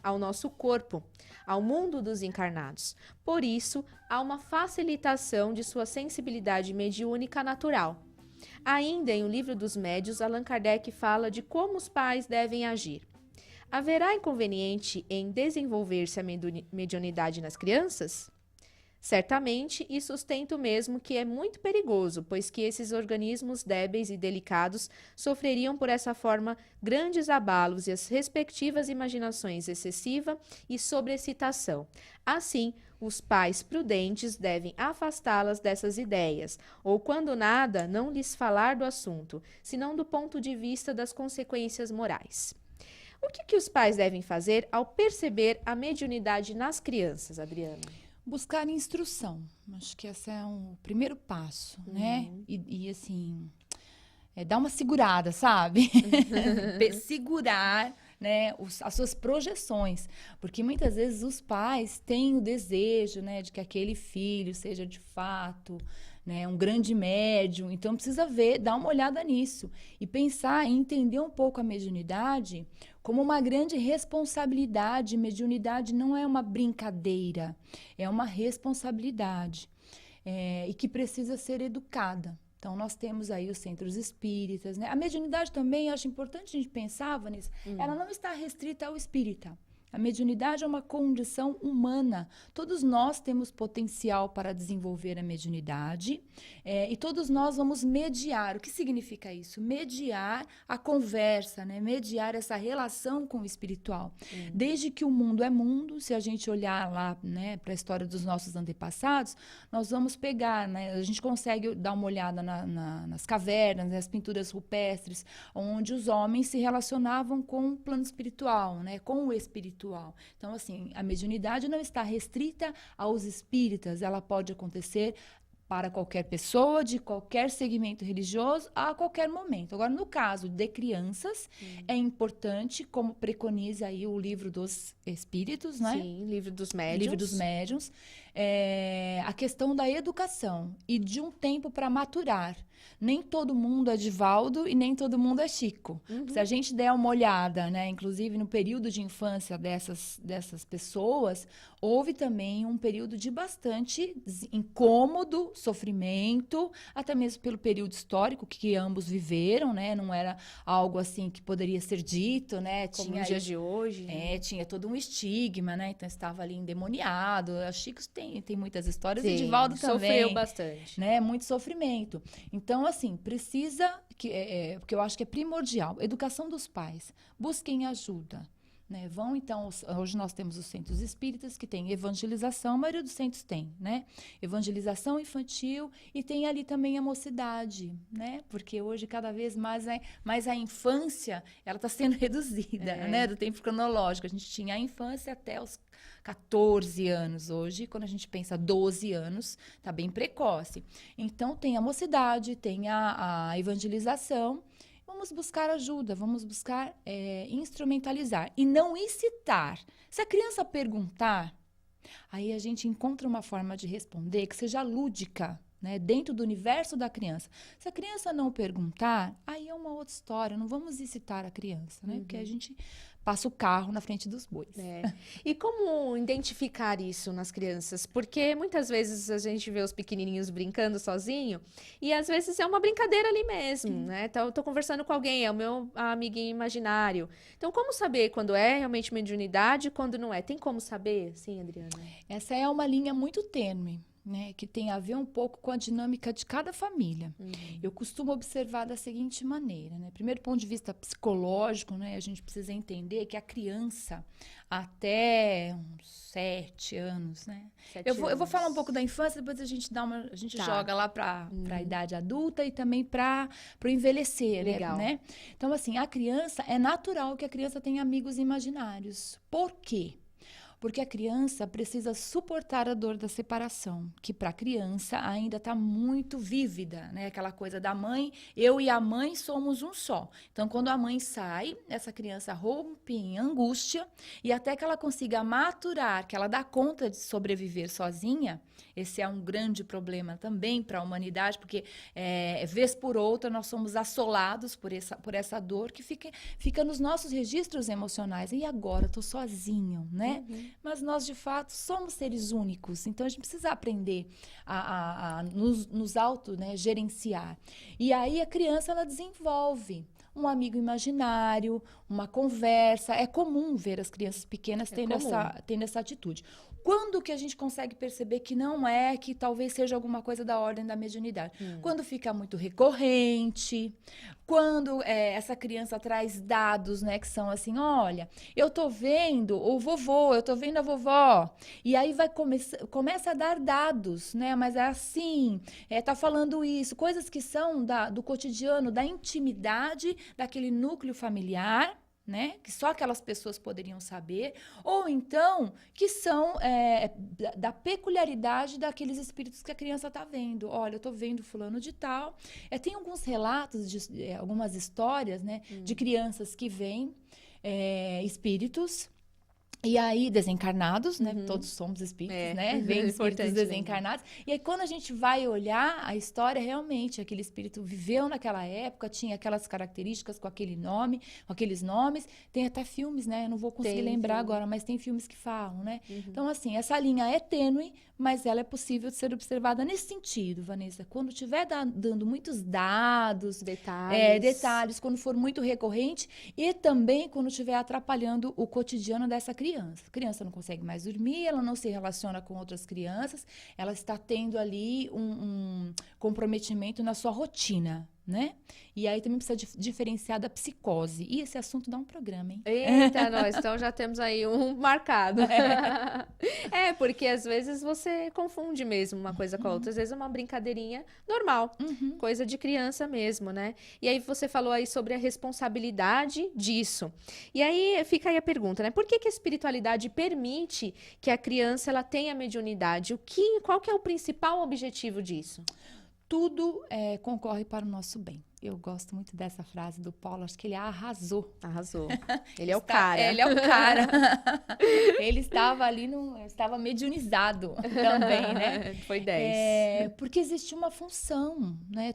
ao nosso corpo, ao mundo dos encarnados. Por isso, há uma facilitação de sua sensibilidade mediúnica natural. Ainda em O Livro dos Médiuns, Allan Kardec fala de como os pais devem agir. Haverá inconveniente em desenvolver-se a mediunidade nas crianças? Certamente, e sustento mesmo que é muito perigoso, pois que esses organismos débeis e delicados sofreriam por essa forma grandes abalos e as respectivas imaginações excessiva e sobreexcitação. Assim, os pais prudentes devem afastá-las dessas ideias, ou quando nada, não lhes falar do assunto, senão do ponto de vista das consequências morais. O que os pais devem fazer ao perceber a mediunidade nas crianças, Adriana? Buscar instrução. Acho que esse é o primeiro passo, né? E assim, dar uma segurada, sabe? Segurar, né, as suas projeções. Porque muitas vezes os pais têm o desejo, né, de que aquele filho seja de fato, né, um grande médium. Então precisa dar uma olhada nisso e pensar e entender um pouco a mediunidade como uma grande responsabilidade. Mediunidade não é uma brincadeira, é uma responsabilidade e que precisa ser educada. Então, nós temos aí os centros espíritas, né? A mediunidade também, acho importante a gente pensar, Vanessa, ela não está restrita ao espírita. A mediunidade é uma condição humana. Todos nós temos potencial para desenvolver a mediunidade e todos nós vamos mediar. O que significa isso? Mediar a conversa, né? Mediar essa relação com o espiritual. Desde que o mundo é mundo, se a gente olhar lá, né, para a história dos nossos antepassados, nós vamos pegar, né? A gente consegue dar uma olhada nas cavernas, nas pinturas rupestres, onde os homens se relacionavam com o plano espiritual, né? Com o espiritual. Então, assim, a mediunidade não está restrita aos espíritas, ela pode acontecer para qualquer pessoa, de qualquer segmento religioso, a qualquer momento. Agora, no caso de crianças, é importante, como preconiza aí o Livro dos Espíritos, né? Sim, Livro dos Médiuns. Livro dos Médiuns. A questão da educação e de um tempo para maturar. Nem todo mundo é Divaldo e nem todo mundo é Chico. Se a gente der uma olhada, né, inclusive no período de infância dessas pessoas, houve também um período de bastante incômodo, sofrimento, até mesmo pelo período histórico que ambos viveram, né? Não era algo assim que poderia ser dito, né? Como nos dias de hoje. Tinha todo um estigma, né? Então estava ali endemoniado. A Chico tem muitas histórias, Sim, e Divaldo também. Sofreu bastante. Né? Muito sofrimento. Então, assim, precisa, porque eu acho que é primordial, educação dos pais. Busquem ajuda. Né? Vão, então, hoje nós temos os centros espíritas que tem evangelização, a maioria dos centros tem, né? Evangelização infantil e tem ali também a mocidade, né? Porque hoje cada vez mais a infância, ela está sendo reduzida, né? Do tempo cronológico. A gente tinha a infância até os 14 anos. Hoje, quando a gente pensa 12 anos, está bem precoce. Então, tem a mocidade, tem a evangelização. Vamos buscar ajuda, vamos buscar instrumentalizar e não incitar. Se a criança perguntar, aí a gente encontra uma forma de responder que seja lúdica, né, dentro do universo da criança. Se a criança não perguntar, aí é uma outra história, não vamos incitar a criança, né, porque a gente passa o carro na frente dos bois. E como identificar isso nas crianças? Porque muitas vezes a gente vê os pequenininhos brincando sozinho e às vezes é uma brincadeira ali mesmo, né? Então, eu tô conversando com alguém, é o meu amiguinho imaginário. Então, como saber quando é realmente mediunidade e quando não é? Tem como saber, sim, Adriana? Essa é uma linha muito tênue. né, que tem a ver um pouco com a dinâmica de cada família. Eu costumo observar da seguinte maneira, né? Primeiro, ponto de vista psicológico, né, a gente precisa entender que a criança, até uns 7 anos, né? Eu vou falar um pouco da infância, depois a gente joga lá para a idade adulta e também para o envelhecer, né? Então, assim, a criança, é natural que a criança tenha amigos imaginários. Por quê? Porque a criança precisa suportar a dor da separação, que para a criança ainda está muito vívida, né? Aquela coisa da mãe, eu e a mãe somos um só. Então, quando a mãe sai, essa criança rompe em angústia e até que ela consiga maturar, que ela dá conta de sobreviver sozinha, esse é um grande problema também para a humanidade, porque vez por outra nós somos assolados por essa dor que fica nos nossos registros emocionais. E agora, estou sozinho, né? Mas nós, de fato, somos seres únicos. Então, a gente precisa aprender a nos auto, né, gerenciar. E aí, a criança, ela desenvolve um amigo imaginário, uma conversa. É comum ver as crianças pequenas tendo essa atitude. Quando que a gente consegue perceber que não é, que talvez seja alguma coisa da ordem da mediunidade? Quando fica muito recorrente, quando essa criança traz dados, né, que são assim, olha, eu tô vendo o vovô, eu tô vendo a vovó, e aí começa a dar dados, né, mas é assim, tá falando isso, coisas que são do cotidiano, da intimidade daquele núcleo familiar, né? Que só aquelas pessoas poderiam saber, ou então que são da peculiaridade daqueles espíritos que a criança está vendo. Olha, eu estou vendo fulano de tal. Tem alguns relatos, algumas histórias, né, de crianças que veem espíritos. E aí, desencarnados, né? Todos somos espíritos, né? Vem espíritos desencarnados. E aí, quando a gente vai olhar a história, realmente, aquele espírito viveu naquela época, tinha aquelas características com aquele nome, com aqueles nomes. Tem até filmes, né? Eu não vou conseguir lembrar agora, mas tem filmes que falam, né? Então, assim, essa linha é tênue, mas ela é possível de ser observada nesse sentido, Vanessa. Quando estiver dando muitos dados, detalhes, quando for muito recorrente, e também quando estiver atrapalhando o cotidiano dessa criança. A criança não consegue mais dormir, ela não se relaciona com outras crianças, ela está tendo ali um comprometimento na sua rotina, né? E aí também precisa diferenciar da psicose. E esse assunto dá um programa, hein? Eita, nós, então já temos aí um marcado. Porque às vezes você confunde mesmo uma coisa com a outra. Às vezes é uma brincadeirinha normal, coisa de criança mesmo, né? E aí você falou aí sobre a responsabilidade disso. E aí fica aí a pergunta, né? Por que a espiritualidade permite que a criança ela tenha mediunidade? Qual que é o principal objetivo disso? Tudo concorre para o nosso bem. Eu gosto muito dessa frase do Paulo, acho que ele arrasou. Arrasou. Ele é o cara. Ele é o cara. Ele estava ali, estava mediunizado também, né? Foi 10. Porque existe uma função, né?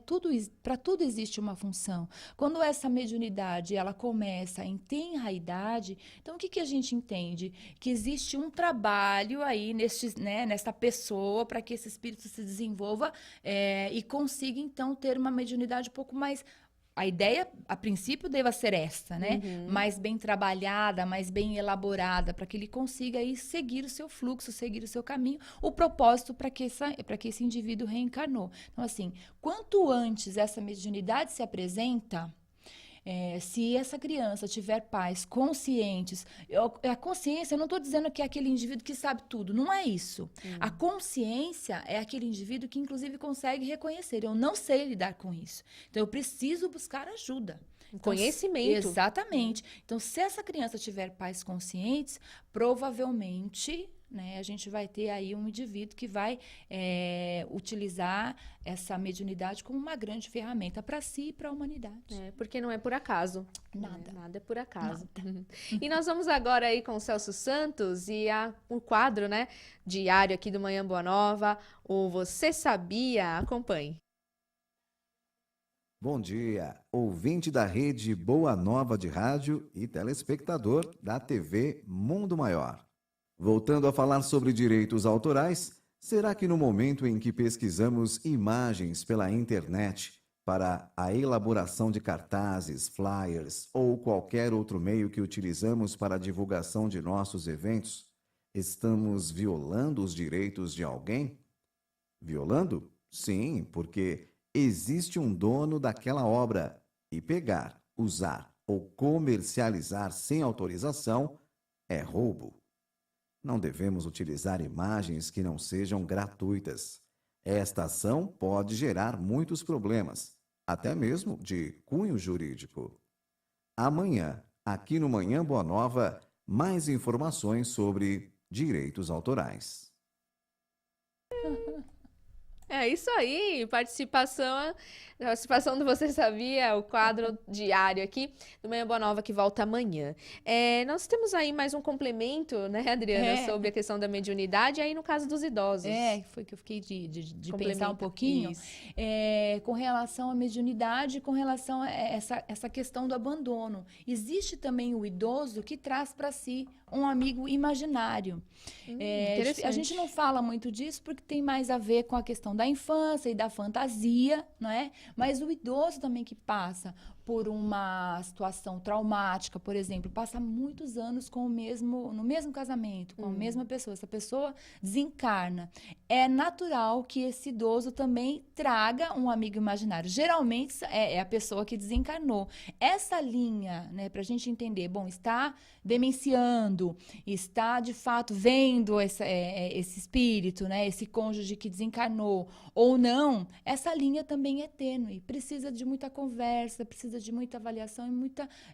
Para tudo existe uma função. Quando essa mediunidade, ela começa em tenra idade, então o que a gente entende? Que existe um trabalho aí nessa pessoa para que esse espírito se desenvolva e consiga, então, ter uma mediunidade um pouco mais. A ideia, a princípio, deva ser essa, né? Mais bem trabalhada, mais bem elaborada, para que ele consiga aí seguir o seu fluxo, seguir o seu caminho, o propósito para que esse indivíduo reencarnou. Então, assim, quanto antes essa mediunidade se apresenta, se essa criança tiver pais conscientes, a consciência, eu não estou dizendo que é aquele indivíduo que sabe tudo, não é isso. A consciência é aquele indivíduo que, inclusive, consegue reconhecer. Eu não sei lidar com isso. Então, eu preciso buscar ajuda. Então, conhecimento. Exatamente. Então, se essa criança tiver pais conscientes, provavelmente, né, a gente vai ter aí um indivíduo que vai utilizar essa mediunidade como uma grande ferramenta para si e para a humanidade. Porque não é por acaso. Nada. Nada é por acaso. Nada. E nós vamos agora aí com o Celso Santos e o quadro, né, diário aqui do Manhã Boa Nova, o Você Sabia? Acompanhe. Bom dia, ouvinte da rede Boa Nova de rádio e telespectador da TV Mundo Maior. Voltando a falar sobre direitos autorais, será que no momento em que pesquisamos imagens pela internet para a elaboração de cartazes, flyers ou qualquer outro meio que utilizamos para a divulgação de nossos eventos, estamos violando os direitos de alguém? Violando? Sim, porque existe um dono daquela obra e pegar, usar ou comercializar sem autorização é roubo. Não devemos utilizar imagens que não sejam gratuitas. Esta ação pode gerar muitos problemas, até mesmo de cunho jurídico. Amanhã, aqui no Manhã Boa Nova, mais informações sobre direitos autorais. É isso aí, participação do Você Sabia, o quadro diário aqui do Manhã Boa Nova que volta amanhã. Nós temos aí mais um complemento, né, Adriana, sobre a questão da mediunidade, aí no caso dos idosos. Foi que eu fiquei de pensar um pouquinho. Com relação à mediunidade, com relação a essa questão do abandono. Existe também o idoso que traz para si um amigo imaginário. A gente não fala muito disso porque tem mais a ver com a questão da infância e da fantasia, não é? Mas o idoso também que passa por uma situação traumática, por exemplo, passa muitos anos no mesmo casamento, com a mesma pessoa. Essa pessoa desencarna. É natural que esse idoso também traga um amigo imaginário. Geralmente é a pessoa que desencarnou. Essa linha, né, para a gente entender, está demenciando, está de fato vendo esse espírito, né, esse cônjuge que desencarnou ou não, essa linha também é tênue. Precisa de muita conversa, precisa de muita avaliação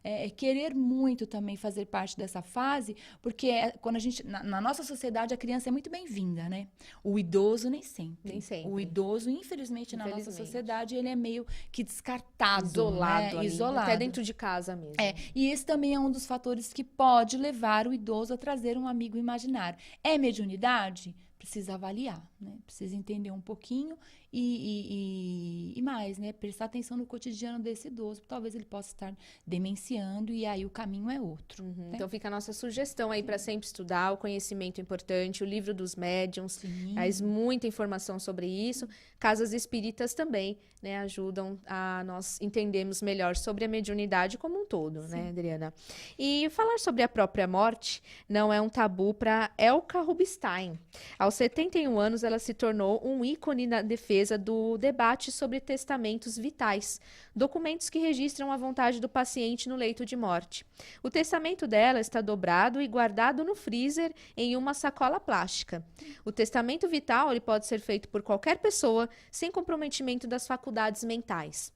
e querer muito também fazer parte dessa fase, porque quando a gente, na nossa sociedade, a criança é muito bem-vinda, né? O idoso nem sempre. O idoso, infelizmente, na nossa sociedade, ele é meio que descartado, isolado, né? Isolado. Até dentro de casa mesmo. E esse também é um dos fatores que pode levar o idoso a trazer um amigo imaginário. É mediunidade? Precisa avaliar, né? Precisa entender um pouquinho e mais, né? Prestar atenção no cotidiano desse idoso. Talvez ele possa estar demenciando e aí o caminho é outro. Né? Então fica a nossa sugestão aí para sempre estudar o conhecimento importante, o livro dos médiuns, traz muita informação sobre isso. Casas espíritas também, né, ajudam a nós entendermos melhor sobre a mediunidade como um todo, né, Adriana? E falar sobre a própria morte não é um tabu para Elka Rubinstein. Aos 71 anos, ela se tornou um ícone na defesa do debate sobre testamentos vitais, documentos que registram a vontade do paciente no leito de morte. O testamento dela está dobrado e guardado no freezer em uma sacola plástica. O testamento vital ele pode ser feito por qualquer pessoa sem comprometimento das faculdades mentais.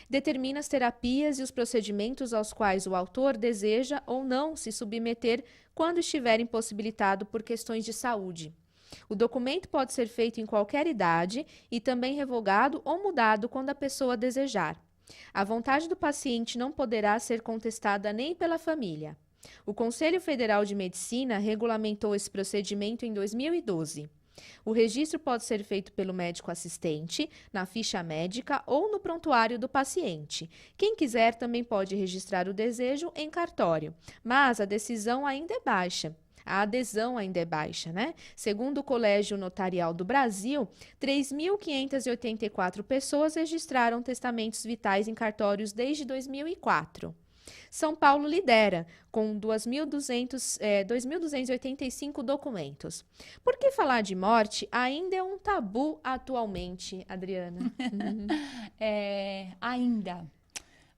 Determina as terapias e os procedimentos aos quais o autor deseja ou não se submeter quando estiver impossibilitado por questões de saúde. O documento pode ser feito em qualquer idade e também revogado ou mudado quando a pessoa desejar. A vontade do paciente não poderá ser contestada nem pela família. O Conselho Federal de Medicina regulamentou esse procedimento em 2012. O registro pode ser feito pelo médico assistente, na ficha médica ou no prontuário do paciente. Quem quiser também pode registrar o desejo em cartório, mas a decisão ainda é baixa. A adesão ainda é baixa, né? Segundo o Colégio Notarial do Brasil, 3.584 pessoas registraram testamentos vitais em cartórios desde 2004. São Paulo lidera, com 2.285 documentos. Por que falar de morte ainda é um tabu atualmente, Adriana? Ainda.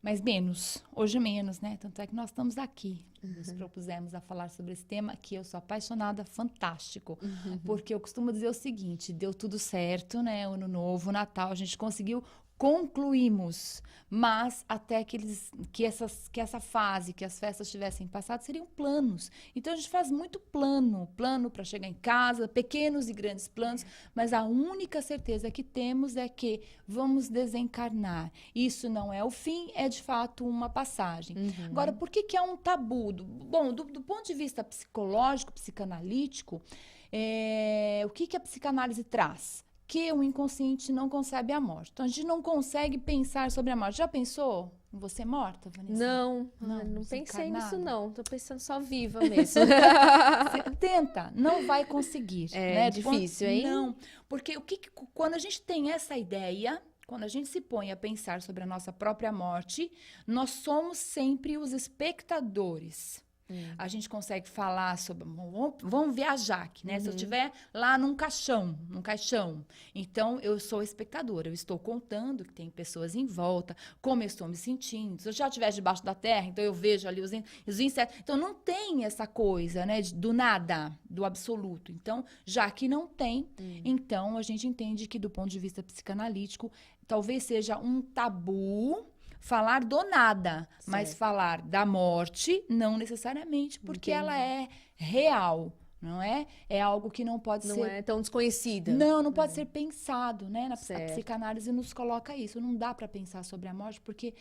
Mas menos, hoje menos, né? Tanto é que nós estamos aqui, nos propusemos a falar sobre esse tema, que eu sou apaixonada, fantástico. Porque eu costumo dizer o seguinte, deu tudo certo, né? Ano Novo, Natal, a gente conseguiu, concluímos, mas até que essa fase, que as festas tivessem passado, seriam planos. Então, a gente faz muito plano para chegar em casa, pequenos e grandes planos, mas a única certeza que temos é que vamos desencarnar. Isso não é o fim, é de fato uma passagem. Agora, por que é um tabu? Bom, do ponto de vista psicológico, psicanalítico, o que a psicanálise traz? Que o inconsciente não concebe a morte. Então, a gente não consegue pensar sobre a morte. Já pensou em você morta, Vanessa? Não pensei nisso, não. Tô pensando só viva mesmo. Você tenta, não vai conseguir. É difícil, hein? Não, porque quando a gente tem essa ideia, quando a gente se põe a pensar sobre a nossa própria morte, nós somos sempre os espectadores. A gente consegue falar sobre... Vamos viajar aqui, né? Se eu estiver lá num caixão, então eu sou espectadora. Eu estou contando que tem pessoas em volta, como eu estou me sentindo. Se eu já estiver debaixo da terra, então eu vejo ali os insetos. Então não tem essa coisa, né? Do nada, do absoluto. Então, já que não tem, então a gente entende que do ponto de vista psicanalítico, talvez seja um tabu falar do nada, mas falar da morte, não necessariamente, porque ela é real, não é? É algo que não pode ser... Não é tão desconhecida. Não pode ser pensado, né? A psicanálise nos coloca isso. Não dá para pensar sobre a morte, porque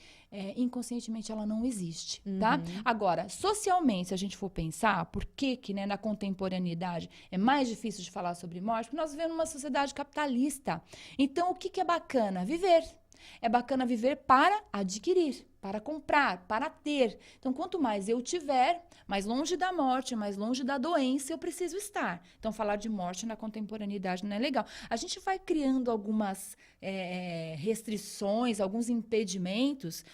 inconscientemente ela não existe, tá? Agora, socialmente, se a gente for pensar, por que né, na contemporaneidade é mais difícil de falar sobre morte? Porque nós vivemos numa sociedade capitalista. Então, o que é bacana? Viver. É bacana viver para adquirir, para comprar, para ter. Então, quanto mais eu tiver, mais longe da morte, mais longe da doença eu preciso estar. Então, falar de morte na contemporaneidade não é legal. A gente vai criando algumas restrições, alguns impedimentos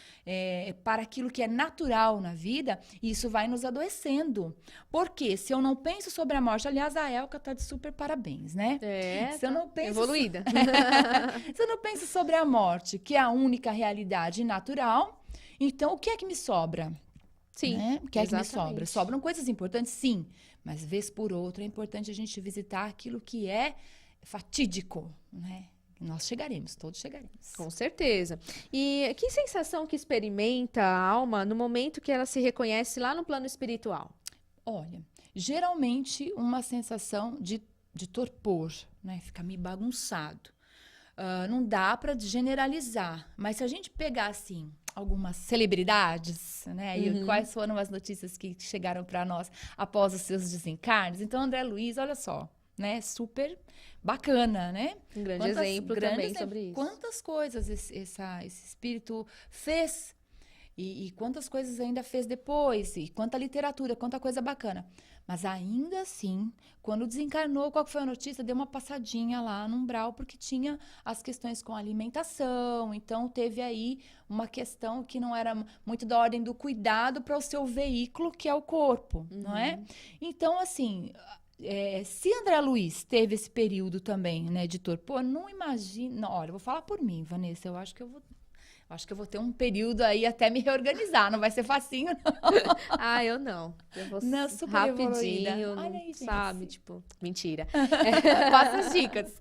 para aquilo que é natural na vida, e isso vai nos adoecendo. Porque se eu não penso sobre a morte, aliás, a Elka está de super parabéns, né? Se eu não penso evoluída. Se eu não penso sobre a morte, que é a única realidade natural, então o que é que me sobra? Sim, né? O que é que me sobra? Sobram coisas importantes, sim, mas vez por outra é importante a gente visitar aquilo que é fatídico, né? Nós chegaremos, todos chegaremos. Com certeza. E que sensação que experimenta a alma no momento que ela se reconhece lá no plano espiritual? Olha, geralmente uma sensação de torpor, né? Fica meio bagunçado. Não dá para generalizar, mas se a gente pegar, assim, algumas celebridades, né? E quais foram as notícias que chegaram para nós após os seus desencarnes? Então, André Luiz, olha só, né? Super bacana, né? Um grande exemplo também sobre isso. Quantas coisas esse espírito fez e quantas coisas ainda fez depois, e quanta literatura, quanta coisa bacana. Mas ainda assim, quando desencarnou, qual foi a notícia? Deu uma passadinha lá no umbral, porque tinha as questões com alimentação, então teve aí uma questão que não era muito da ordem do cuidado para o seu veículo, que é o corpo, não é? Então, assim... se André Luiz teve esse período também, né, de torpor, não imagino... Olha, eu vou falar por mim, Vanessa, eu acho que eu vou ter um período aí até me reorganizar, não vai ser facinho, não. Eu não. Eu vou super rapidinho, Olha aí, gente. sabe? Tipo, mentira. Passa as dicas.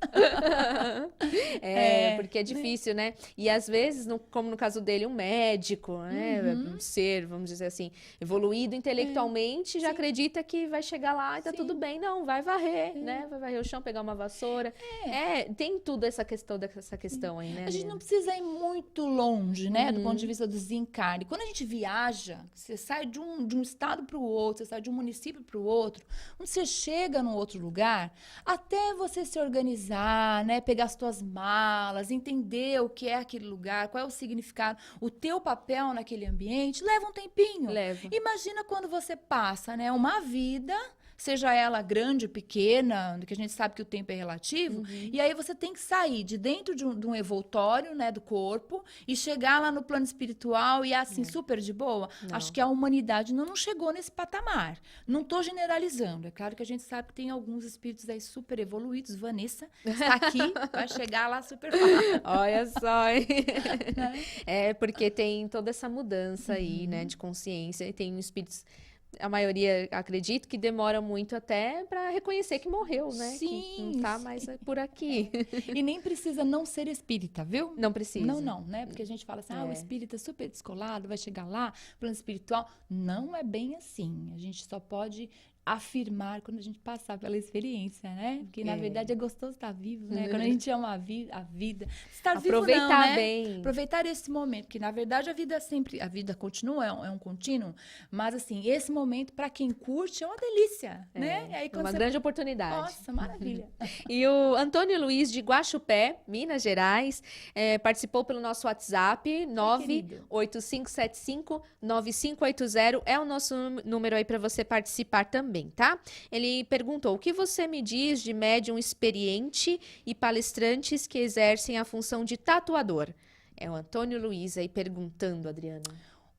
Porque é difícil, né? E às vezes, como no caso dele, um médico, né? Um ser, vamos dizer assim, evoluído intelectualmente, já acredita que vai chegar lá e tá tudo bem. Não, vai varrer, né? Vai varrer o chão, pegar uma vassoura. Tem tudo essa questão aí, né? A gente não precisa ir muito longe, né? Do ponto de vista do desencarne. Quando a gente viaja, você sai de um estado para o outro, você sai de um município para o outro, quando você chega num outro lugar, até você se organizar, né? Pegar as tuas malas, entender o que é aquele lugar, qual é o significado, o teu papel naquele ambiente, leva um tempinho. Imagina quando você passa, né? Uma vida... seja ela grande, pequena, que a gente sabe que o tempo é relativo, e aí você tem que sair de dentro de um envoltório, né, do corpo, e chegar lá no plano espiritual e assim, super de boa. Não. Acho que a humanidade não chegou nesse patamar. Não estou generalizando. É claro que a gente sabe que tem alguns espíritos aí super evoluídos. Vanessa está aqui, vai chegar lá super fácil. Olha só, hein? Porque tem toda essa mudança aí, né, de consciência, e tem espíritos... A maioria, acredito, que demora muito até para reconhecer que morreu, né? Sim. Que não tá mais por aqui. E nem precisa não ser espírita, viu? Não precisa. Não, né? Porque a gente fala assim, o espírita é super descolado, vai chegar lá, plano espiritual. Não é bem assim. A gente só pode afirmar quando a gente passar pela experiência, né? Porque, na verdade, é gostoso estar vivo, né? Quando a gente ama a vida. Estar aproveitar vivo não, né? bem. Aproveitar esse momento, porque, na verdade, a vida continua, é um contínuo, mas, assim, esse momento, para quem curte, é uma delícia, né? E aí, quando uma grande oportunidade. Nossa, maravilha. E o Antônio Luiz, de Guaxupé, Minas Gerais, participou pelo nosso WhatsApp, 985759580, é o nosso número aí para você participar também. Tá? Ele perguntou: o que você me diz de médium experiente e palestrantes que exercem a função de tatuador? É o Antônio Luiz aí perguntando, Adriana.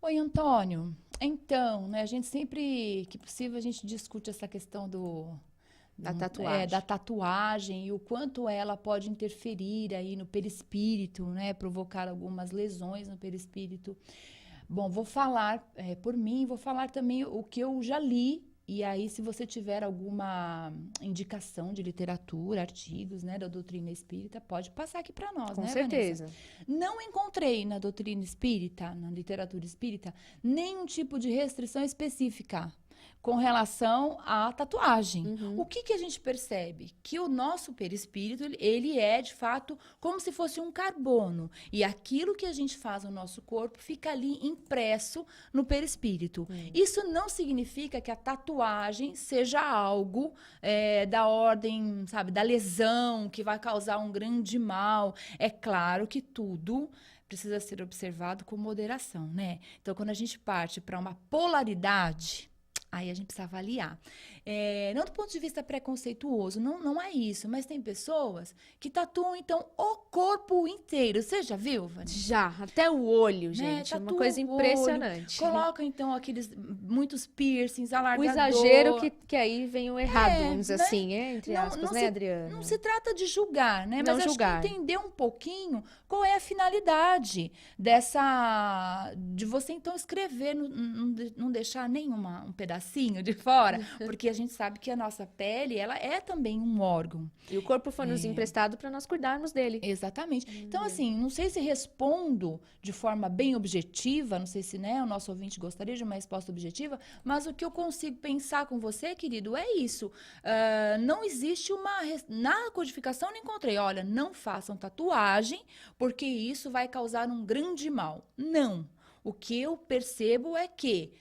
Oi, Antônio. Então, né, a gente sempre que possível a gente discute essa questão da tatuagem. Da tatuagem e o quanto ela pode interferir aí no perispírito, né, provocar algumas lesões no perispírito. Bom, vou falar por mim, vou falar também o que eu já li. E aí, se você tiver alguma indicação de literatura, artigos, né, da doutrina espírita, pode passar aqui para nós, Com né, certeza. Vanessa? Não encontrei na doutrina espírita, na literatura espírita, nenhum tipo de restrição específica com relação à tatuagem. O que a gente percebe? Que o nosso perispírito, ele é, de fato, como se fosse um carbono. E aquilo que a gente faz no nosso corpo fica ali impresso no perispírito. Isso não significa que a tatuagem seja algo da ordem, sabe, da lesão, que vai causar um grande mal. É claro que tudo precisa ser observado com moderação, né? Então, quando a gente parte para uma polaridade, aí a gente precisa avaliar. Não do ponto de vista preconceituoso, não é isso. Mas tem pessoas que tatuam, então, o corpo inteiro. Você já viu, Vanessa? Já, até o olho, gente. É uma coisa impressionante. Coloca, então, muitos piercings, alargador. O exagero que aí vem o errado, vamos dizer assim, entre aspas, né, Adriana? Não se trata de julgar, né? Não Mas julgar. acho que entender um pouquinho qual é a finalidade de você, então, escrever, não deixar um pedacinho de fora, porque a gente sabe que a nossa pele, ela é também um órgão. E o corpo foi nos emprestado para nós cuidarmos dele. Exatamente. Então, assim, não sei se respondo de forma bem objetiva, não sei se, né, o nosso ouvinte gostaria de uma resposta objetiva, mas o que eu consigo pensar com você, querido, é isso. Não existe na codificação eu não encontrei, olha, não façam tatuagem, porque isso vai causar um grande mal. Não. O que eu percebo é que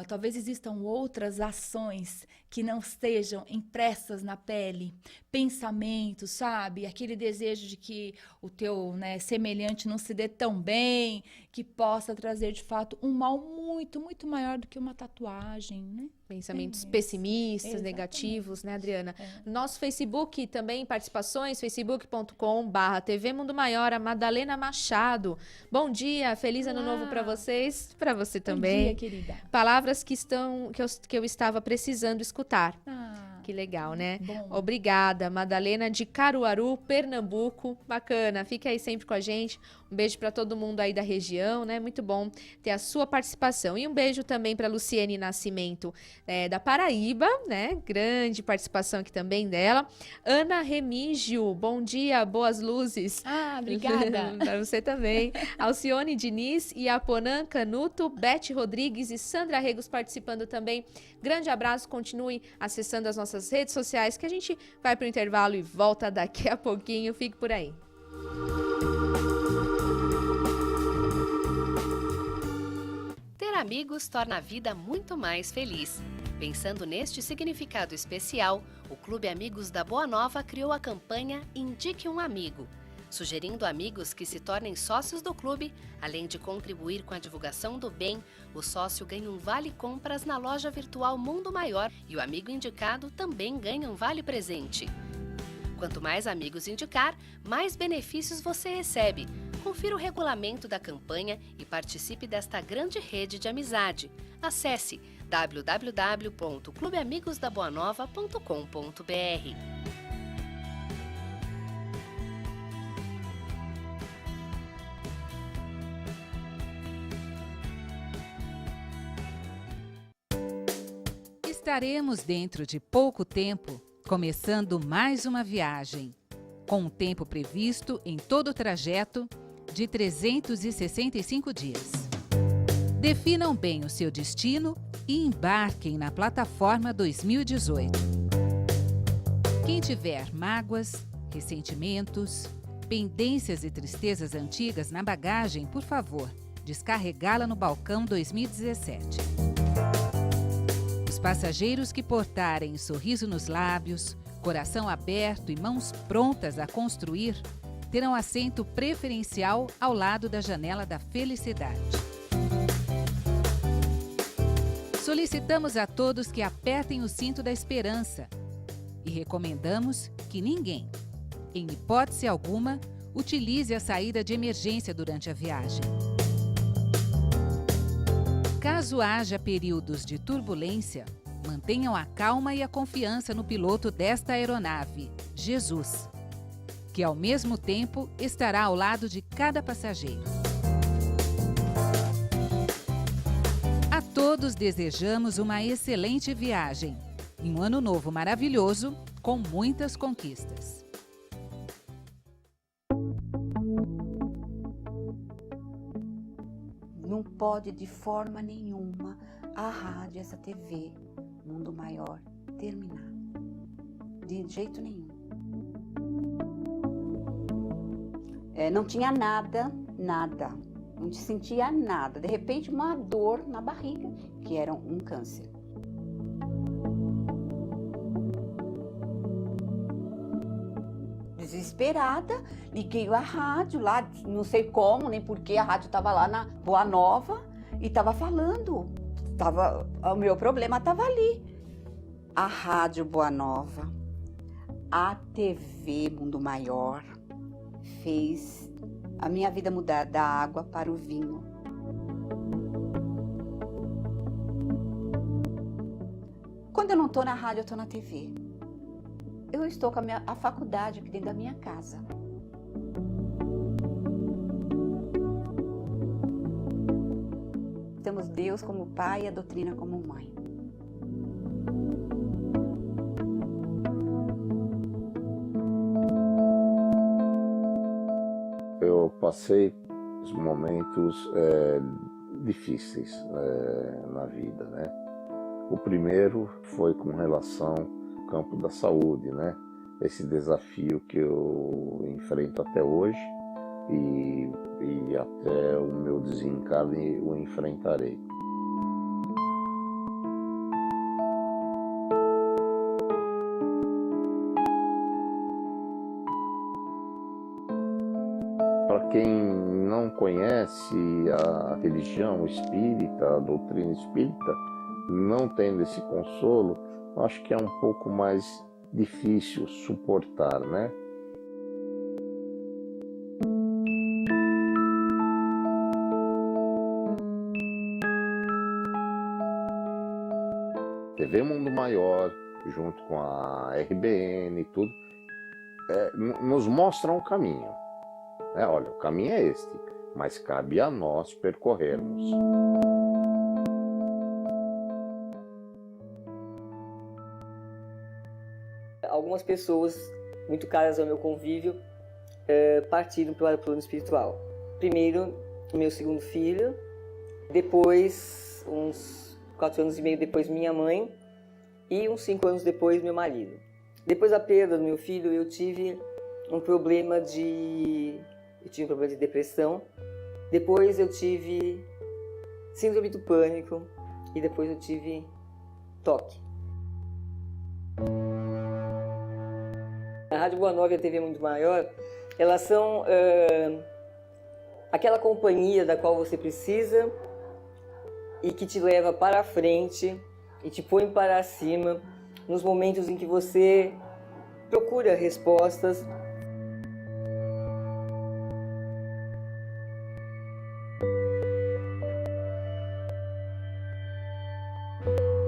talvez existam outras ações que não estejam impressas na pele, pensamentos, sabe? Aquele desejo de que o teu, né, semelhante não se dê tão bem, que possa trazer, de fato, um mal muito, muito maior do que uma tatuagem, né? Pensamentos pessimistas, negativos, né, Adriana? Nosso Facebook também, participações, facebook.com/TV Mundo Maior, a Madalena Machado. Bom dia, feliz ano novo para vocês, para você também. Bom dia, querida. Palavras que eu estava precisando escutar. Que legal, né? Bom. Obrigada, Madalena de Caruaru, Pernambuco. Bacana, fica aí sempre com a gente. Um beijo para todo mundo aí da região, né? Muito bom ter a sua participação. E um beijo também para Luciene Nascimento, da Paraíba, né? Grande participação aqui também dela. Ana Remígio, bom dia, boas luzes. Obrigada. Para você também. Alcione Diniz e Aponan Canuto, Beth Rodrigues e Sandra Regos participando também. Grande abraço, continue acessando as nossas redes sociais, que a gente vai para o intervalo e volta daqui a pouquinho. Fique por aí. Ter amigos torna a vida muito mais feliz. Pensando neste significado especial, o Clube Amigos da Boa Nova criou a campanha Indique um Amigo, sugerindo amigos que se tornem sócios do clube. Além de contribuir com a divulgação do bem, o sócio ganha um vale-compras na loja virtual Mundo Maior e o amigo indicado também ganha um vale-presente. Quanto mais amigos indicar, mais benefícios você recebe. Confira o regulamento da campanha e participe desta grande rede de amizade. Acesse www.clubeamigosdaboanova.com.br. Estaremos dentro de pouco tempo começando mais uma viagem, com um tempo previsto em todo o trajeto de 365 dias. Definam bem o seu destino e embarquem na plataforma 2018. Quem tiver mágoas, ressentimentos, pendências e tristezas antigas na bagagem, por favor, descarregá-la no balcão 2017. Os passageiros que portarem sorriso nos lábios, coração aberto e mãos prontas a construir, terão assento preferencial ao lado da janela da felicidade. Solicitamos a todos que apertem o cinto da esperança e recomendamos que ninguém, em hipótese alguma, utilize a saída de emergência durante a viagem. Caso haja períodos de turbulência, mantenham a calma e a confiança no piloto desta aeronave, Jesus, que ao mesmo tempo estará ao lado de cada passageiro. A todos desejamos uma excelente viagem e um ano novo maravilhoso com muitas conquistas. Não pode de forma nenhuma a rádio, essa TV, Mundo Maior, terminar. De jeito nenhum. Não tinha nada. Não sentia nada. De repente, uma dor na barriga, que era um câncer. Desesperada, liguei a rádio lá, não sei como, nem porquê, a rádio estava lá na Boa Nova e estava falando. O meu problema estava ali. A Rádio Boa Nova, a TV Mundo Maior, fez a minha vida mudar da água para o vinho. Quando eu não estou na rádio, eu estou na TV. Eu estou com a faculdade aqui dentro da minha casa. Temos Deus como pai e a doutrina como mãe. Eu passei os momentos difíceis na vida, né? O primeiro foi com relação ao campo da saúde, né? Esse desafio que eu enfrento até hoje e até o meu desencarne o enfrentarei. Para quem não conhece a religião espírita, a doutrina espírita, não tendo esse consolo, acho que é um pouco mais difícil suportar, né? TV Mundo Maior, junto com a RBN e tudo, nos mostram o caminho. Olha, o caminho é este, mas cabe a nós percorrermos. Algumas pessoas muito caras ao meu convívio partiram para o plano espiritual. Primeiro, meu segundo filho, depois, uns 4 anos e meio depois, minha mãe, e uns 5 anos depois, meu marido. Depois da perda do meu filho, eu tive um problema de depressão, depois eu tive síndrome do pânico e depois eu tive toque. A Rádio Boa Nova e a TV Mundo Maior, elas são aquela companhia da qual você precisa e que te leva para a frente e te põe para cima nos momentos em que você procura respostas.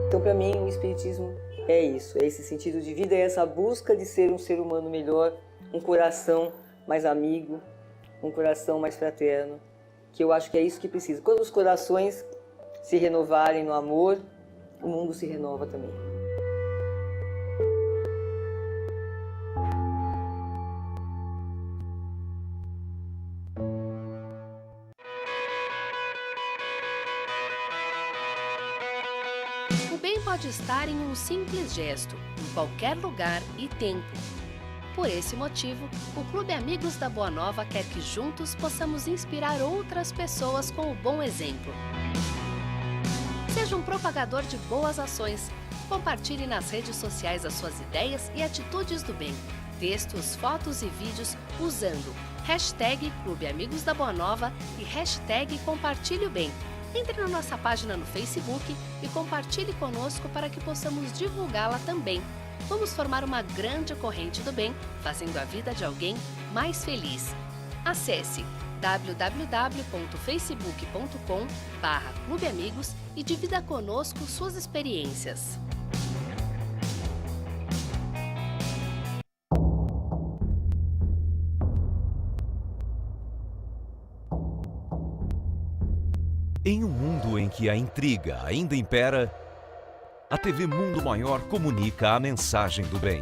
Então, para mim, o Espiritismo é isso, é esse sentido de vida, é essa busca de ser um ser humano melhor, um coração mais amigo, um coração mais fraterno, que eu acho que é isso que precisa. Quando os corações se renovarem no amor, o mundo se renova também. O bem pode estar em um simples gesto, em qualquer lugar e tempo. Por esse motivo, o Clube Amigos da Boa Nova quer que juntos possamos inspirar outras pessoas com o bom exemplo. Seja um propagador de boas ações. Compartilhe nas redes sociais as suas ideias e atitudes do bem. Textos, fotos e vídeos usando hashtag Clube Amigos da Boa Nova e hashtag Compartilhe o Bem. Entre na nossa página no Facebook e compartilhe conosco para que possamos divulgá-la também. Vamos formar uma grande corrente do bem, fazendo a vida de alguém mais feliz. Acesse www.facebook.com/clubeamigos e divida conosco suas experiências. Em um mundo em que a intriga ainda impera, a TV Mundo Maior comunica a mensagem do bem.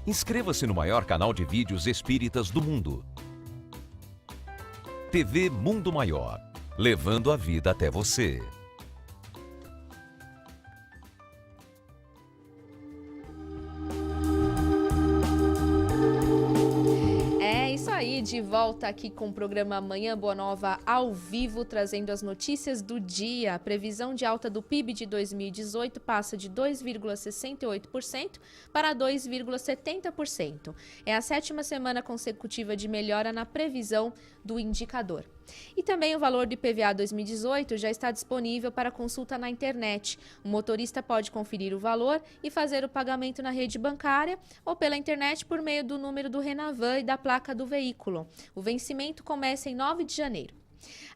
Inscreva-se no maior canal de vídeos espíritas do mundo. TV Mundo Maior, levando a vida até você. É isso aí, de volta aqui com o programa Manhã Boa Nova ao vivo, trazendo as notícias do dia. A previsão de alta do PIB de 2018 passa de 2,68% para 2,70%. É a 7ª semana consecutiva de melhora na previsão do indicador. E também o valor do IPVA 2018 já está disponível para consulta na internet. O motorista pode conferir o valor e fazer o pagamento na rede bancária ou pela internet por meio do número do Renavan e da placa do veículo. O vencimento começa em 9 de janeiro.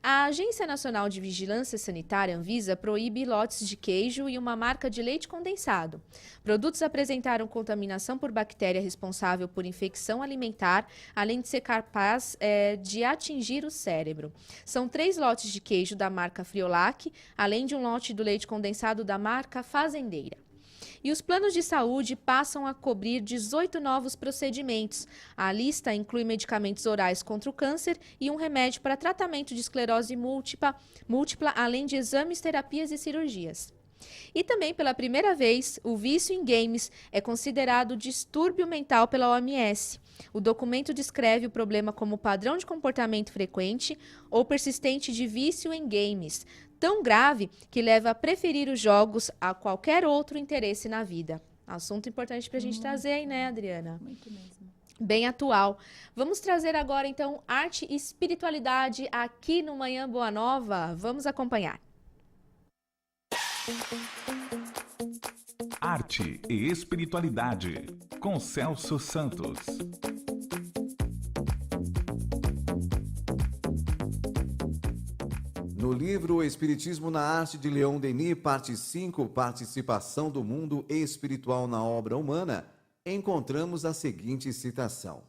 A Agência Nacional de Vigilância Sanitária, Anvisa, proíbe lotes de queijo e uma marca de leite condensado. Produtos apresentaram contaminação por bactéria responsável por infecção alimentar, além de ser capaz de atingir o cérebro. São 3 lotes de queijo da marca Friolac, além de um lote do leite condensado da marca Fazendeira. E os planos de saúde passam a cobrir 18 novos procedimentos. A lista inclui medicamentos orais contra o câncer e um remédio para tratamento de esclerose múltipla, além de exames, terapias e cirurgias. E também, pela primeira vez, o vício em games é considerado distúrbio mental pela OMS. O documento descreve o problema como padrão de comportamento frequente ou persistente de vício em games, tão grave que leva a preferir os jogos a qualquer outro interesse na vida. Assunto importante para a gente trazer aí, né, Adriana? Muito mesmo. Bem atual. Vamos trazer agora, então, arte e espiritualidade aqui no Manhã Boa Nova. Vamos acompanhar. Arte e espiritualidade, com Celso Santos. No livro O Espiritismo na Arte, de Leon Denis, parte 5, Participação do Mundo Espiritual na Obra Humana, encontramos a seguinte citação: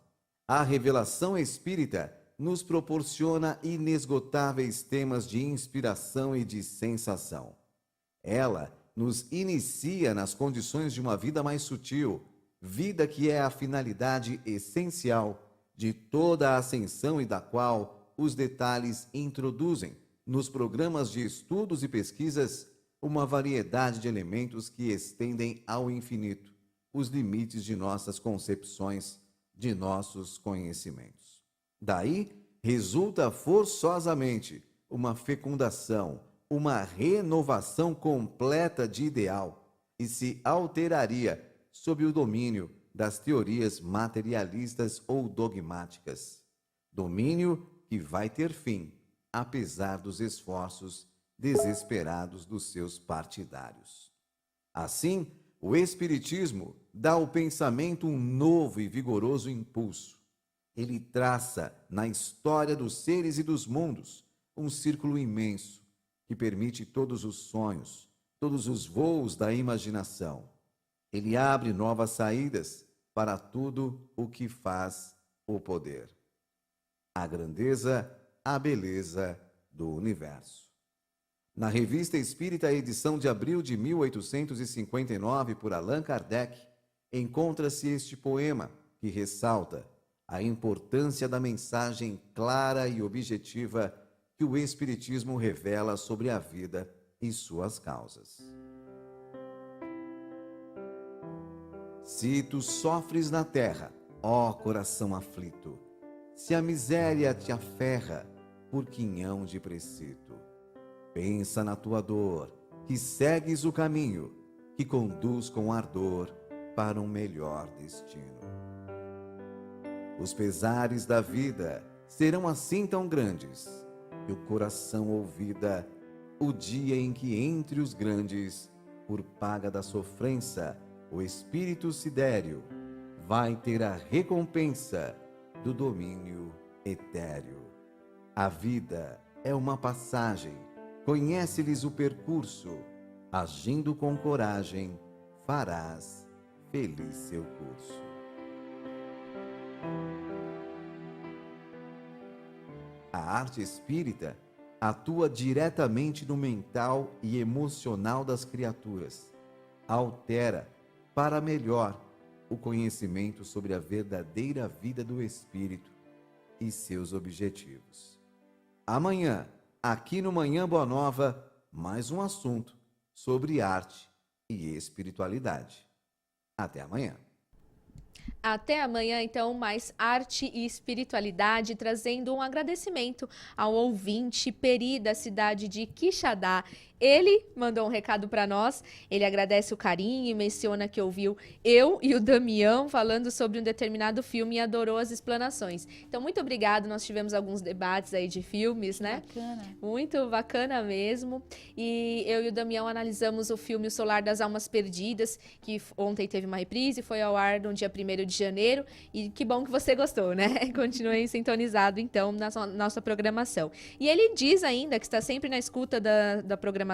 a revelação espírita nos proporciona inesgotáveis temas de inspiração e de sensação. Ela nos inicia nas condições de uma vida mais sutil, vida que é a finalidade essencial de toda a ascensão e da qual os detalhes introduzem nos programas de estudos e pesquisas uma variedade de elementos que estendem ao infinito os limites de nossas concepções, de nossos conhecimentos. Daí resulta forçosamente uma fecundação, uma renovação completa de ideal e se alteraria sob o domínio das teorias materialistas ou dogmáticas. Domínio que vai ter fim, apesar dos esforços desesperados dos seus partidários. Assim, o Espiritismo dá ao pensamento um novo e vigoroso impulso. Ele traça na história dos seres e dos mundos um círculo imenso que permite todos os sonhos, todos os voos da imaginação. Ele abre novas saídas para tudo o que faz o poder. A grandeza, a beleza do universo. Na Revista Espírita, edição de abril de 1859, por Allan Kardec, encontra-se este poema que ressalta a importância da mensagem clara e objetiva que o Espiritismo revela sobre a vida e suas causas. Se tu sofres na terra, ó coração aflito, se a miséria te aferra, por quinhão de precito, pensa na tua dor, que segues o caminho, que conduz com ardor para um melhor destino. Os pesares da vida serão assim tão grandes, e o coração ouvida, o dia em que entre os grandes, por paga da sofrência, o espírito sidéreo vai ter a recompensa do domínio etéreo. A vida é uma passagem, conhece-lhes o percurso, agindo com coragem, farás feliz seu curso. A arte espírita atua diretamente no mental e emocional das criaturas, altera para melhor o conhecimento sobre a verdadeira vida do espírito e seus objetivos. Amanhã, aqui no Manhã Boa Nova, mais um assunto sobre arte e espiritualidade. Até amanhã. Até amanhã, então, mais arte e espiritualidade, trazendo um agradecimento ao ouvinte Peri, da cidade de Quixadá. Ele mandou um recado para nós, ele agradece o carinho e menciona que ouviu eu e o Damião falando sobre um determinado filme e adorou as explanações. Então, muito obrigado, nós tivemos alguns debates aí de filmes, né? Bacana. Muito bacana mesmo. E eu e o Damião analisamos o filme O Solar das Almas Perdidas, que ontem teve uma reprise, foi ao ar no dia 1º de janeiro, e que bom que você gostou, né? Continue sintonizado, então, na nossa programação. E ele diz ainda que está sempre na escuta da programação,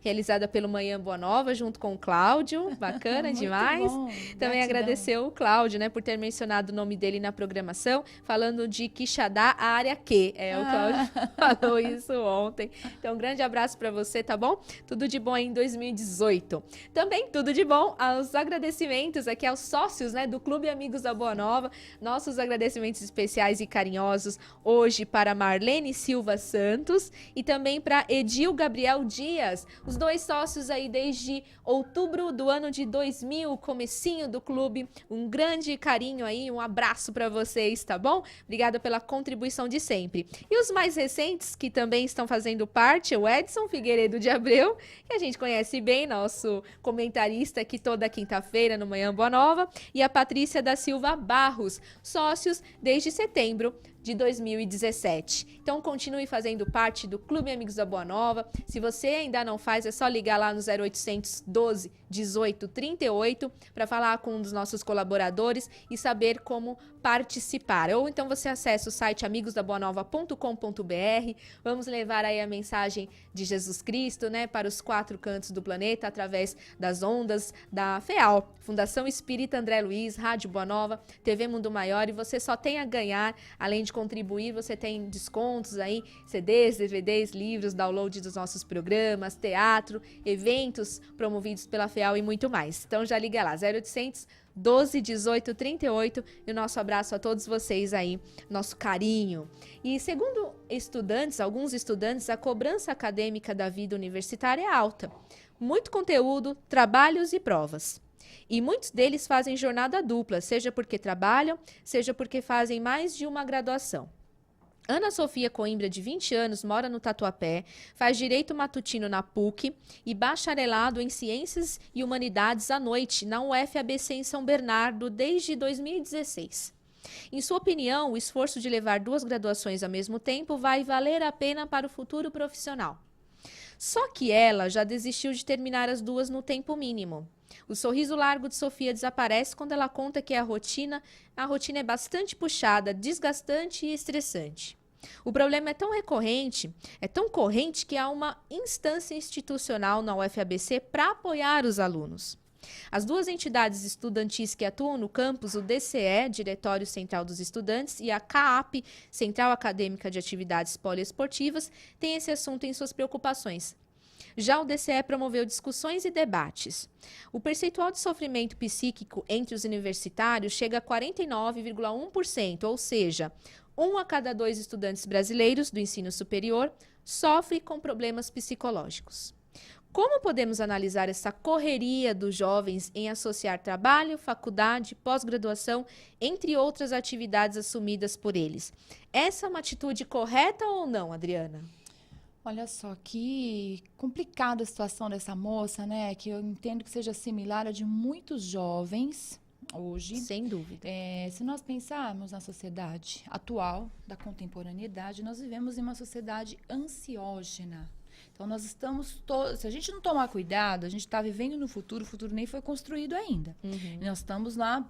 realizada pelo Manhã Boa Nova, junto com o Cláudio, bacana demais. Bom. Também Gratidão. agradeceu o Cláudio, né, por ter mencionado o nome dele na programação, falando de Quixadá, a área Q. O Cláudio falou isso ontem. Então, um grande abraço para você, tá bom? Tudo de bom aí em 2018. Também tudo de bom aos agradecimentos aqui aos sócios, né, do Clube Amigos da Boa Nova. Nossos agradecimentos especiais e carinhosos hoje para Marlene Silva Santos e também para Edil Gabriel Dias, os dois sócios aí desde outubro do ano de 2000, comecinho do clube. Um grande carinho aí, um abraço para vocês, tá bom? Obrigada pela contribuição de sempre. E os mais recentes que também estão fazendo parte, o Edson Figueiredo de Abreu, que a gente conhece bem, nosso comentarista aqui toda quinta-feira no Manhã Boa Nova, e a Patrícia da Silva Barros, sócios desde setembro de 2017. Então, continue fazendo parte do Clube Amigos da Boa Nova. Se você ainda não faz, é só ligar lá no 0800 12 18 38 para falar com um dos nossos colaboradores e saber como participar. Ou então você acessa o site amigosdaboanova.com.br. Vamos levar aí a mensagem de Jesus Cristo, né, para os 4 cantos do planeta através das ondas da FEAL, Fundação Espírita André Luiz, Rádio Boa Nova, TV Mundo Maior, e você só tem a ganhar. Além de contribuir, você tem descontos aí, CDs, DVDs, livros, download dos nossos programas, teatro, eventos promovidos pela FEAL e muito mais. Então já liga lá, 0800 12 18 38, e o nosso abraço a todos vocês aí, nosso carinho. E segundo alguns estudantes, a cobrança acadêmica da vida universitária é alta. Muito conteúdo, trabalhos e provas. E muitos deles fazem jornada dupla, seja porque trabalham, seja porque fazem mais de uma graduação. Ana Sofia Coimbra, de 20 anos, mora no Tatuapé, faz direito matutino na PUC e bacharelado em Ciências e Humanidades à noite na UFABC em São Bernardo desde 2016. Em sua opinião, o esforço de levar 2 graduações ao mesmo tempo vai valer a pena para o futuro profissional. Só que ela já desistiu de terminar as 2 no tempo mínimo. O sorriso largo de Sofia desaparece quando ela conta que a rotina é bastante puxada, desgastante e estressante. O problema é tão recorrente, é tão corrente que há uma instância institucional na UFABC para apoiar os alunos. As 2 entidades estudantis que atuam no campus, o DCE, Diretório Central dos Estudantes, e a CAAP, Central Acadêmica de Atividades Poliesportivas, têm esse assunto em suas preocupações. Já o DCE promoveu discussões e debates. O percentual de sofrimento psíquico entre os universitários chega a 49,1%, ou seja, 1 a cada 2 estudantes brasileiros do ensino superior sofre com problemas psicológicos. Como podemos analisar essa correria dos jovens em associar trabalho, faculdade, pós-graduação, entre outras atividades assumidas por eles? Essa é uma atitude correta ou não, Adriana? Olha só, que complicada a situação dessa moça, né? Que eu entendo que seja similar à de muitos jovens hoje. Sem dúvida. Se nós pensarmos na sociedade atual, da contemporaneidade, nós vivemos em uma sociedade ansiógena. Então, nós estamos se a gente não tomar cuidado, a gente está vivendo no futuro, o futuro nem foi construído ainda. Nós estamos lá,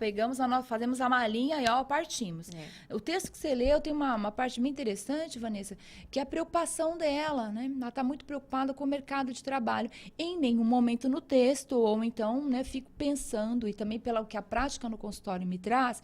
fazemos a malinha e partimos. O texto que você leu tem uma parte bem interessante, Vanessa, que é a preocupação dela, né? Ela está muito preocupada com o mercado de trabalho. Em nenhum momento no texto, ou então, né, fico pensando, e também pelo que a prática no consultório me traz,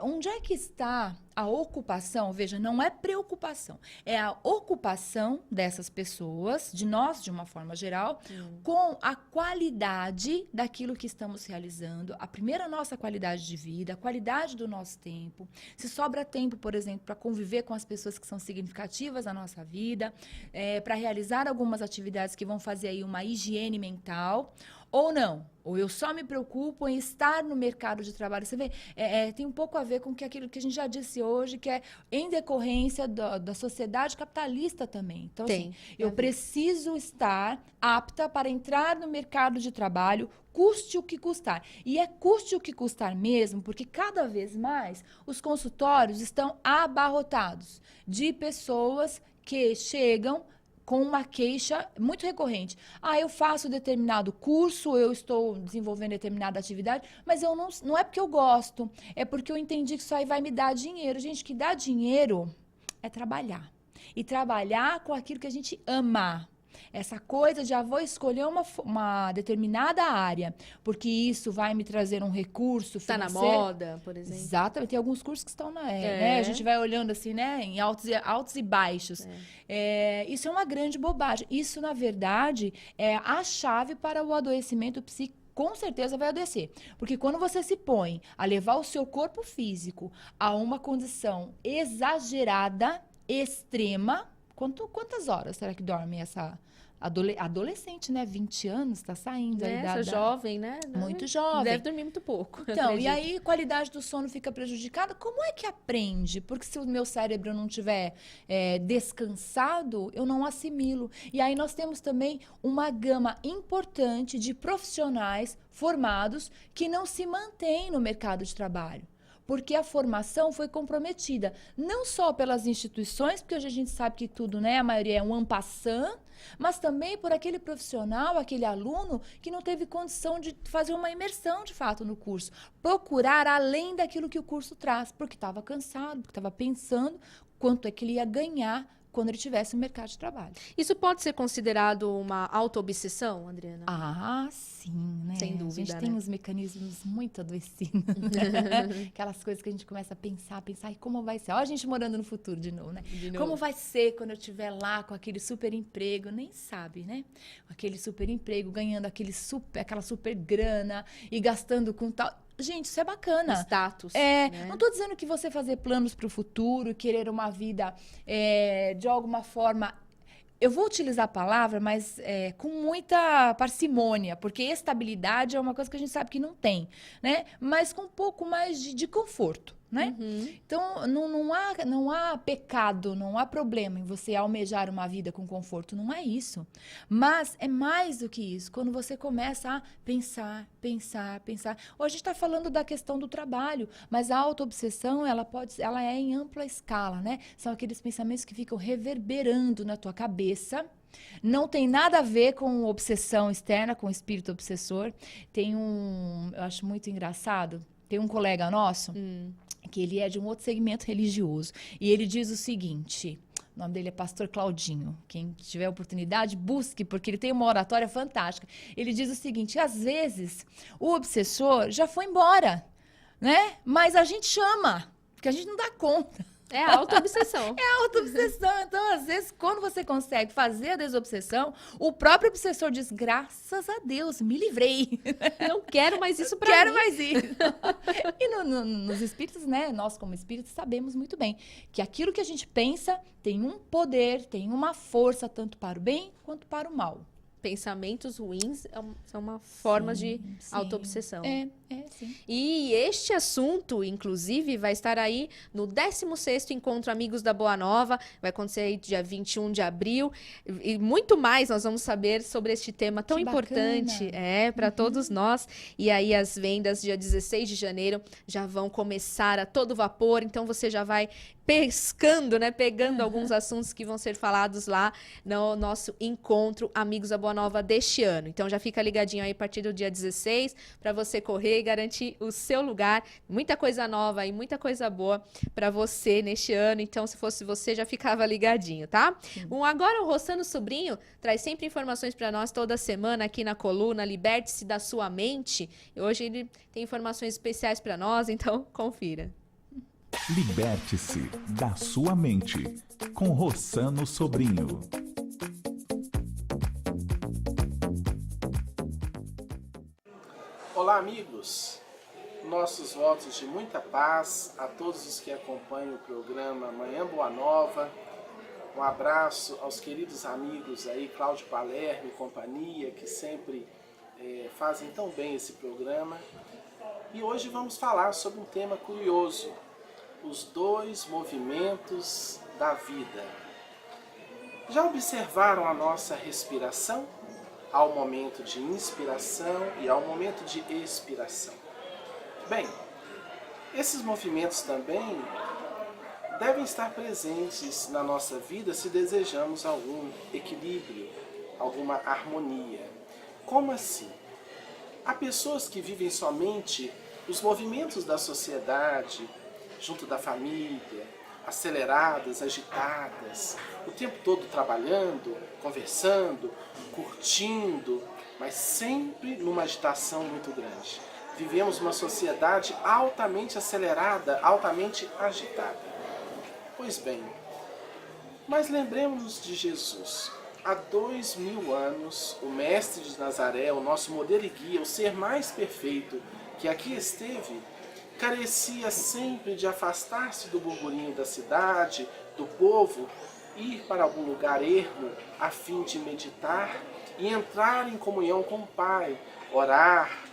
onde é que está a ocupação? Veja, não é preocupação, é a ocupação dessas pessoas, de nós, de uma forma geral, com a qualidade daquilo que estamos realizando, a nossa qualidade de vida, a qualidade do nosso tempo. Se sobra tempo, por exemplo, para conviver com as pessoas que são significativas na nossa vida, para realizar algumas atividades que vão fazer aí uma higiene mental, ou não. Ou eu só me preocupo em estar no mercado de trabalho. Você vê, tem um pouco a ver com aquilo que a gente já disse hoje, que é em decorrência da sociedade capitalista também. Então, assim, eu preciso estar apta para entrar no mercado de trabalho, custe o que custar. E custe o que custar mesmo, porque cada vez mais os consultórios estão abarrotados de pessoas que chegam com uma queixa muito recorrente. Eu faço determinado curso, eu estou desenvolvendo determinada atividade, mas eu não é porque eu gosto, é porque eu entendi que isso aí vai me dar dinheiro. Gente, que dá dinheiro é trabalhar. E trabalhar com aquilo que a gente ama. Essa coisa de vou escolher uma determinada área, porque isso vai me trazer um recurso financeiro. Está na moda, por exemplo. Exatamente. Tem alguns cursos que estão né? A gente vai olhando assim, né? Em altos e baixos. Isso é uma grande bobagem. Isso, na verdade, é a chave para o adoecimento psíquico. Com certeza vai adoecer. Porque quando você se põe a levar o seu corpo físico a uma condição exagerada, extrema, quantas horas será que dorme essa adolescente, né? 20 anos, está saindo. Essa jovem, né? Muito jovem. Deve dormir muito pouco. Então, e aí a qualidade do sono fica prejudicada. Como é que aprende? Porque se o meu cérebro não estiver descansado, eu não assimilo. E aí nós temos também uma gama importante de profissionais formados que não se mantêm no mercado de trabalho. Porque a formação foi comprometida, não só pelas instituições, porque hoje a gente sabe que tudo, né, a maioria é um en passant, mas também por aquele profissional, aquele aluno que não teve condição de fazer uma imersão, de fato, no curso. Procurar além daquilo que o curso traz, porque estava cansado, porque estava pensando quanto é que ele ia ganhar quando ele tivesse no mercado de trabalho. Isso pode ser considerado uma auto-obsessão, Adriana? Sim, né? Sem dúvida, a gente tem uns mecanismos muito adoecidos. Aquelas coisas que a gente começa a pensar, e como vai ser? Olha a gente morando no futuro de novo, né? Como vai ser quando eu estiver lá com aquele super emprego? Nem sabe, né? Aquele super emprego, ganhando aquela super grana e gastando com tal... Gente, isso é bacana. Status. Né? Não estou dizendo que você fazer planos para o futuro, querer uma vida de alguma forma... Eu vou utilizar a palavra, mas com muita parcimônia, porque estabilidade é uma coisa que a gente sabe que não tem, né? Mas com um pouco mais de conforto, né? Então, não há pecado, não há problema em você almejar uma vida com conforto, não é isso. Mas é mais do que isso, quando você começa a pensar. Hoje a gente está falando da questão do trabalho, mas a autoobsessão, ela é em ampla escala, né? São aqueles pensamentos que ficam reverberando na tua cabeça. Não tem nada a ver com obsessão externa, com o espírito obsessor. Eu acho muito engraçado, tem um colega nosso, que ele é de um outro segmento religioso, e ele diz o seguinte, o nome dele é Pastor Claudinho, quem tiver oportunidade, busque, porque ele tem uma oratória fantástica. Ele diz o seguinte, às vezes, o obsessor já foi embora, né? Mas a gente chama, porque a gente não dá conta. É a auto-obsessão. É a auto-obsessão. Então, às vezes, quando você consegue fazer a desobsessão, o próprio obsessor diz, graças a Deus, me livrei. Não quero mais isso pra mim. Quero mais isso. E nos espíritos, né, nós como espíritos sabemos muito bem que aquilo que a gente pensa tem um poder, tem uma força, tanto para o bem quanto para o mal. pensamentos ruins são uma forma de autoobsessão. Sim. E este assunto, inclusive, vai estar aí no 16º Encontro Amigos da Boa Nova. Vai acontecer aí dia 21 de abril. E muito mais nós vamos saber sobre este tema tão importante para todos nós. E aí as vendas dia 16 de janeiro já vão começar a todo vapor. Então você já vai pescando, né? Pegando alguns assuntos que vão ser falados lá no nosso Encontro Amigos da Boa Nova deste ano. Então já fica ligadinho aí a partir do dia 16 para você correr e garantir o seu lugar. Muita coisa nova e muita coisa boa para você neste ano. Então, se fosse você, já ficava ligadinho, tá? Agora o Rossano Sobrinho traz sempre informações para nós toda semana aqui na coluna Liberte-se da Sua Mente. E hoje ele tem informações especiais para nós, então confira. Liberte-se da sua mente, com Rossano Sobrinho. Olá, amigos! Nossos votos de muita paz a todos os que acompanham o programa Manhã Boa Nova. Um abraço aos queridos amigos aí, Cláudio Palermo e companhia, que sempre fazem tão bem esse programa. E hoje vamos falar sobre um tema curioso: os dois movimentos da vida. Já observaram a nossa respiração? Ao momento de inspiração e ao momento de expiração. Bem, esses movimentos também devem estar presentes na nossa vida se desejamos algum equilíbrio, alguma harmonia. Como assim? Há pessoas que vivem somente os movimentos da sociedade, junto da família, aceleradas, agitadas, o tempo todo trabalhando, conversando, curtindo, mas sempre numa agitação muito grande. Vivemos uma sociedade altamente acelerada, altamente agitada. Pois bem, mas lembremos-nos de Jesus. Há 2000 anos, o Mestre de Nazaré, o nosso modelo e guia, o ser mais perfeito que aqui esteve, carecia sempre de afastar-se do burburinho da cidade, do povo, ir para algum lugar ermo a fim de meditar e entrar em comunhão com o Pai, orar.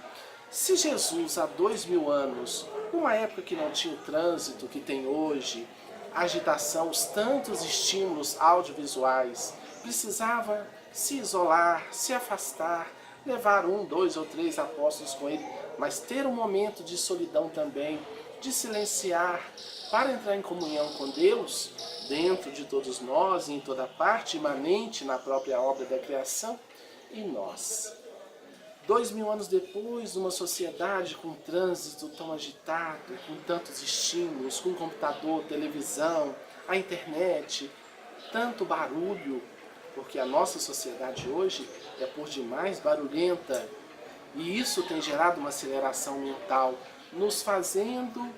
Se Jesus, há 2000 anos, numa época que não tinha o trânsito que tem hoje, a agitação, os tantos estímulos audiovisuais, precisava se isolar, se afastar, levar 1, 2 ou 3 apóstolos com ele, mas ter um momento de solidão também, de silenciar, para entrar em comunhão com Deus, dentro de todos nós, em toda parte, imanente na própria obra da criação, e nós. 2000 anos depois, numa sociedade com trânsito tão agitado, com tantos estímulos, com computador, televisão, a internet, tanto barulho, porque a nossa sociedade hoje é por demais barulhenta, e isso tem gerado uma aceleração mental, nos fazendo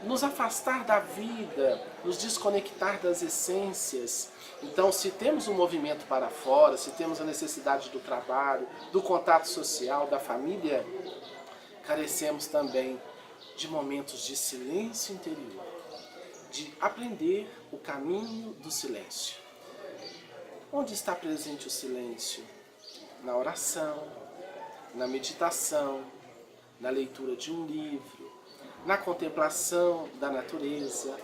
nos afastar da vida, nos desconectar das essências. Então, se temos um movimento para fora, se temos a necessidade do trabalho, do contato social, da família, carecemos também de momentos de silêncio interior, de aprender o caminho do silêncio. Onde está presente o silêncio? Na oração, na meditação, na leitura de um livro, na contemplação da natureza.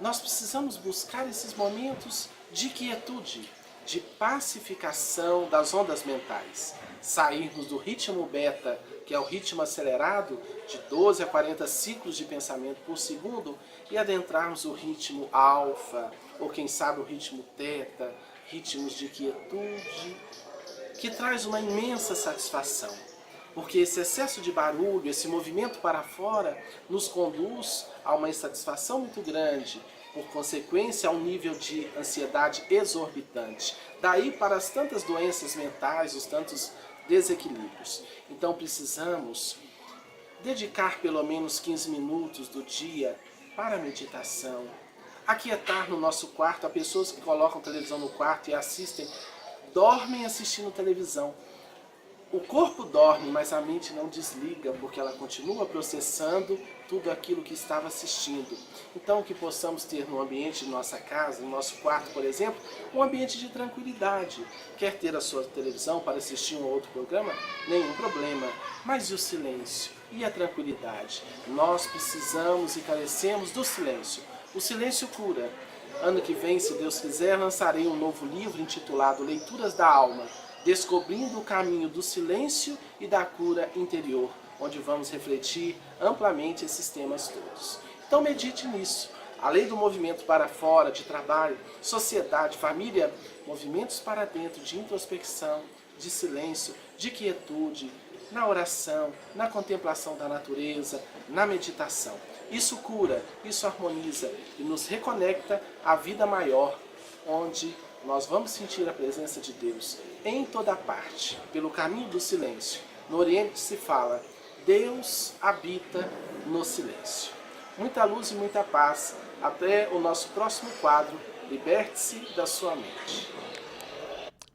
Nós precisamos buscar esses momentos de quietude, de pacificação das ondas mentais. Sairmos do ritmo beta, que é o ritmo acelerado, de 12 a 40 ciclos de pensamento por segundo, e adentrarmos o ritmo alfa, ou quem sabe o ritmo teta, ritmos de quietude, que traz uma imensa satisfação. Porque esse excesso de barulho, esse movimento para fora, nos conduz a uma insatisfação muito grande, por consequência a um nível de ansiedade exorbitante. Daí para as tantas doenças mentais, os tantos desequilíbrios. Então precisamos dedicar pelo menos 15 minutos do dia para a meditação, aquietar no nosso quarto. Há pessoas que colocam televisão no quarto e assistem, dormem assistindo televisão. O corpo dorme, mas a mente não desliga, porque ela continua processando tudo aquilo que estava assistindo. Então, que possamos ter no ambiente de nossa casa, no nosso quarto, por exemplo, um ambiente de tranquilidade. Quer ter a sua televisão para assistir um outro programa? Nenhum problema. Mas e o silêncio? E a tranquilidade? Nós precisamos e carecemos do silêncio. O silêncio cura. Ano que vem, se Deus quiser, lançarei um novo livro intitulado Leituras da Alma, descobrindo o caminho do silêncio e da cura interior, onde vamos refletir amplamente esses temas todos. Então medite nisso. Além do movimento para fora, de trabalho, sociedade, família, movimentos para dentro de introspecção, de silêncio, de quietude, na oração, na contemplação da natureza, na meditação. Isso cura, isso harmoniza e nos reconecta à vida maior, onde nós vamos sentir a presença de Deus em toda parte, pelo caminho do silêncio. No Oriente se fala, Deus habita no silêncio. Muita luz e muita paz. Até o nosso próximo quadro, Liberte-se da sua mente.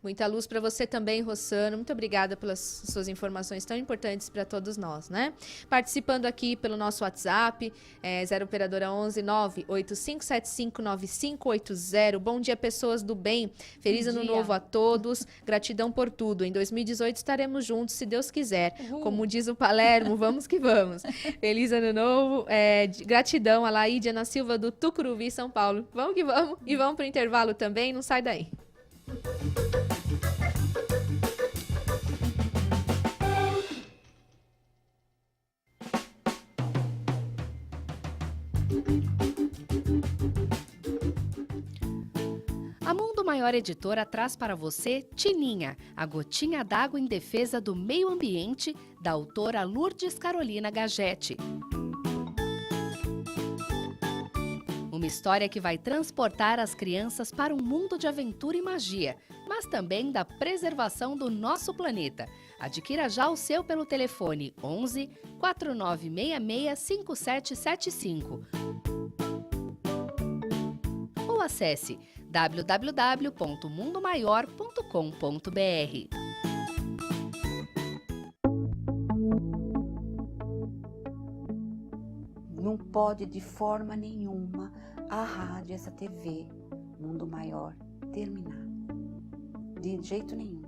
Muita luz para você também, Rossano. Muito obrigada pelas suas informações tão importantes para todos nós, né? Participando aqui pelo nosso WhatsApp, 0 operadora 11 98575 9580. Bom dia, pessoas do bem. Feliz ano novo a todos. Gratidão por tudo. Em 2018 estaremos juntos, se Deus quiser. Uhul. Como diz o Palermo, vamos que vamos. Feliz ano novo. Gratidão a Laídia Silva do Tucuruvi, São Paulo. Vamos que vamos. E vamos para o intervalo também. Não sai daí. A Mundo Maior Editora traz para você Tininha, a gotinha d'água em defesa do meio ambiente, da autora Lourdes Carolina Gagetti. Uma história que vai transportar as crianças para um mundo de aventura e magia, mas também da preservação do nosso planeta. Adquira já o seu pelo telefone 11 4966 5775 ou acesse www.mundomaior.com.br. Não pode de forma nenhuma a rádio, essa TV, Mundo Maior, terminar. De jeito nenhum.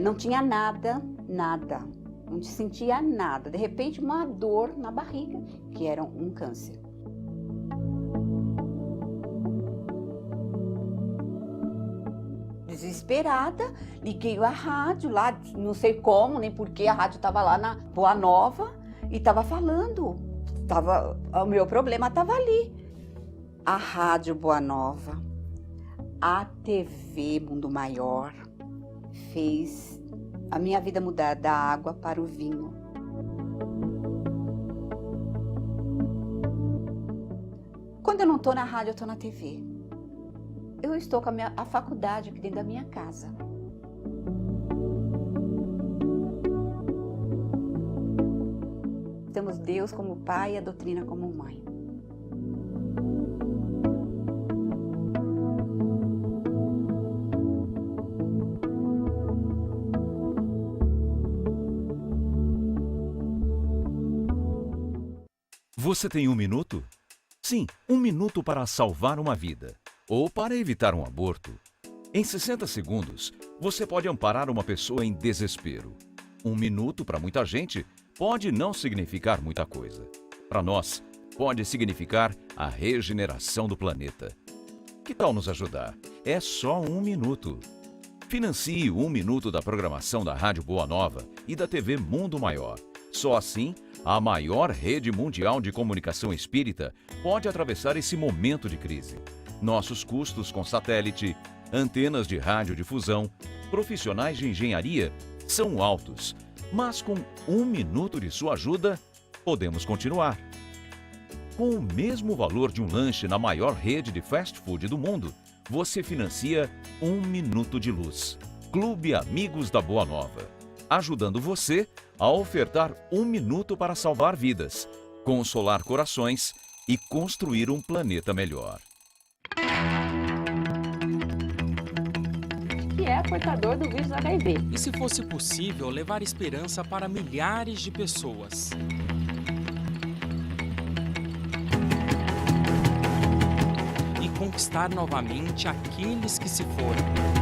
Não tinha nada. Não sentia nada. De repente, uma dor na barriga, que era um câncer. Desesperada, liguei a rádio lá, não sei como, nem porquê, a rádio estava lá na Boa Nova e estava falando. O meu problema estava ali. A Rádio Boa Nova, a TV Mundo Maior, fez a minha vida mudar da água para o vinho. Quando eu não estou na rádio, eu estou na TV. Eu estou com a faculdade aqui dentro da minha casa. Temos Deus como pai e a doutrina como mãe. Você tem 1 minuto? Sim, 1 minuto para salvar uma vida. Ou para evitar um aborto. Em 60 segundos, você pode amparar uma pessoa em desespero. 1 minuto, para muita gente, pode não significar muita coisa. Para nós, pode significar a regeneração do planeta. Que tal nos ajudar? É só 1 minuto. Financie 1 minuto da programação da Rádio Boa Nova e da TV Mundo Maior. Só assim, a maior rede mundial de comunicação espírita pode atravessar esse momento de crise. Nossos custos com satélite, antenas de radiodifusão, profissionais de engenharia são altos, mas com 1 minuto de sua ajuda, podemos continuar. Com o mesmo valor de um lanche na maior rede de fast food do mundo, você financia 1 minuto de luz. Clube Amigos da Boa Nova, ajudando você a ofertar 1 minuto para salvar vidas, consolar corações e construir um planeta melhor. Que é portador do vírus HIV. E se fosse possível levar esperança para milhares de pessoas? E conquistar novamente aqueles que se foram.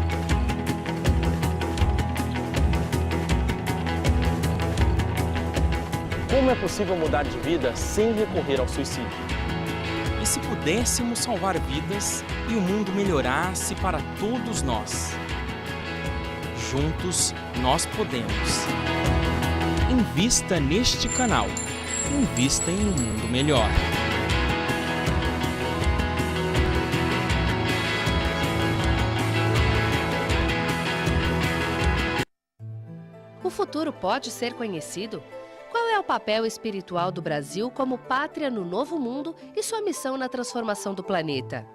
Como é possível mudar de vida sem recorrer ao suicídio? E se pudéssemos salvar vidas e o mundo melhorasse para todos nós? Juntos nós podemos. Invista neste canal. Invista em um mundo melhor. O futuro pode ser conhecido? Qual é o papel espiritual do Brasil como pátria no novo mundo e sua missão na transformação do planeta?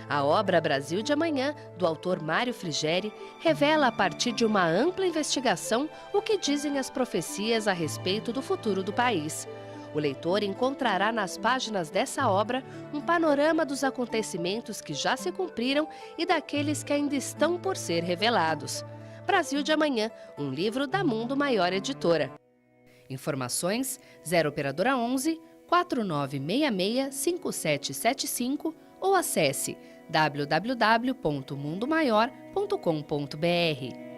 A obra Brasil de Amanhã, do autor Mário Frigeri, revela a partir de uma ampla investigação o que dizem as profecias a respeito do futuro do país. O leitor encontrará nas páginas dessa obra um panorama dos acontecimentos que já se cumpriram e daqueles que ainda estão por ser revelados. Brasil de Amanhã, um livro da Mundo Maior Editora. Informações 0 operadora 11 4966 5775 ou acesse www.mundomaior.com.br.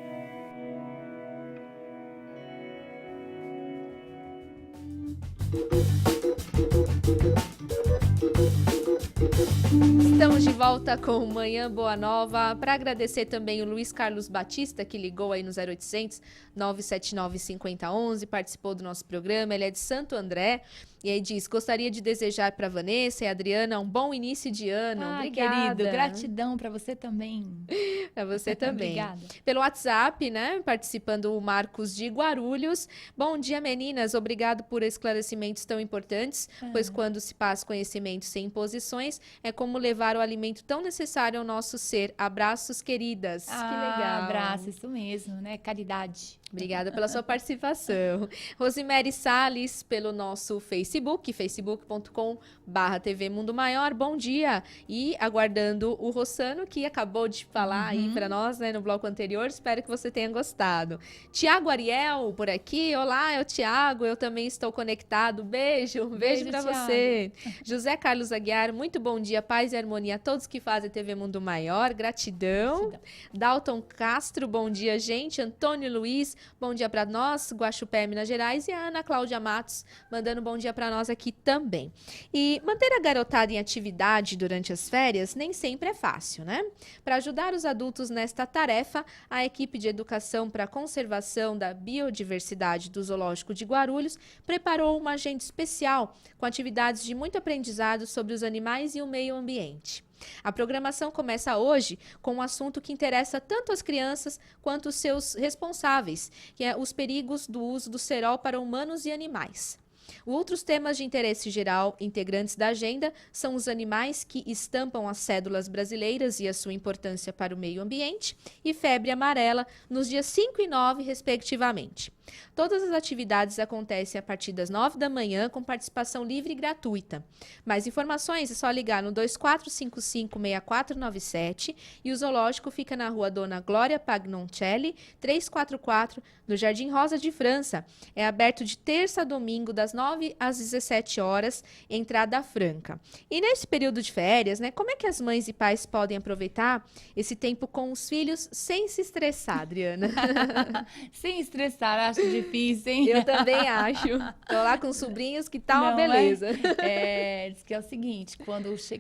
Estamos de volta com Manhã Boa Nova, para agradecer também o Luiz Carlos Batista, que ligou aí no 0800 979 5011, participou do nosso programa, ele é de Santo André, e aí diz, gostaria de desejar para Vanessa e Adriana um bom início de ano. Obrigada. Querido, gratidão para você também. Para você também. Obrigada. Pelo WhatsApp, né, participando o Marcos de Guarulhos. Bom dia, meninas, obrigado por esclarecimentos tão importantes, pois quando se passa conhecimento sem imposições, é como levar o alimento tão necessário ao nosso ser. Abraços, queridas. Que legal. Abraço, isso mesmo, né? Caridade. Obrigada pela sua participação. Rosemary Salles, pelo nosso Facebook, facebook.com/TV Mundo Maior. Bom dia. E aguardando o Rossano, que acabou de falar aí para nós, né, no bloco anterior. Espero que você tenha gostado. Tiago Ariel, por aqui. Olá, é o Tiago. Eu também estou conectado. Beijo para você. José Carlos Aguiar, muito bom dia. Paz e harmonia a todos que fazem TV Mundo Maior. Gratidão. Dalton Castro, bom dia, gente. Antônio Luiz, bom dia para nós, Guaxupé, Minas Gerais, e a Ana Cláudia Matos mandando bom dia para nós aqui também. E manter a garotada em atividade durante as férias nem sempre é fácil, né? Para ajudar os adultos nesta tarefa, a equipe de educação para a conservação da biodiversidade do Zoológico de Guarulhos preparou uma agenda especial com atividades de muito aprendizado sobre os animais e o meio ambiente. A programação começa hoje com um assunto que interessa tanto as crianças quanto os seus responsáveis, que é os perigos do uso do cerol para humanos e animais. Outros temas de interesse geral integrantes da agenda são os animais que estampam as cédulas brasileiras e a sua importância para o meio ambiente e febre amarela nos dias 5 e 9, respectivamente. Todas as atividades acontecem a partir das 9 da manhã com participação livre e gratuita. Mais informações é só ligar no 2455-6497 e o zoológico fica na rua Dona Glória Pagnoncelli, 344, no Jardim Rosa de França. É aberto de terça a domingo, das 9 às 17 horas, entrada franca. E nesse período de férias, né, como é que as mães e pais podem aproveitar esse tempo com os filhos sem se estressar, Adriana? Sem estressar, acho difícil, hein? Eu também acho. Tô lá com sobrinhos que tá uma beleza. Diz que é o seguinte,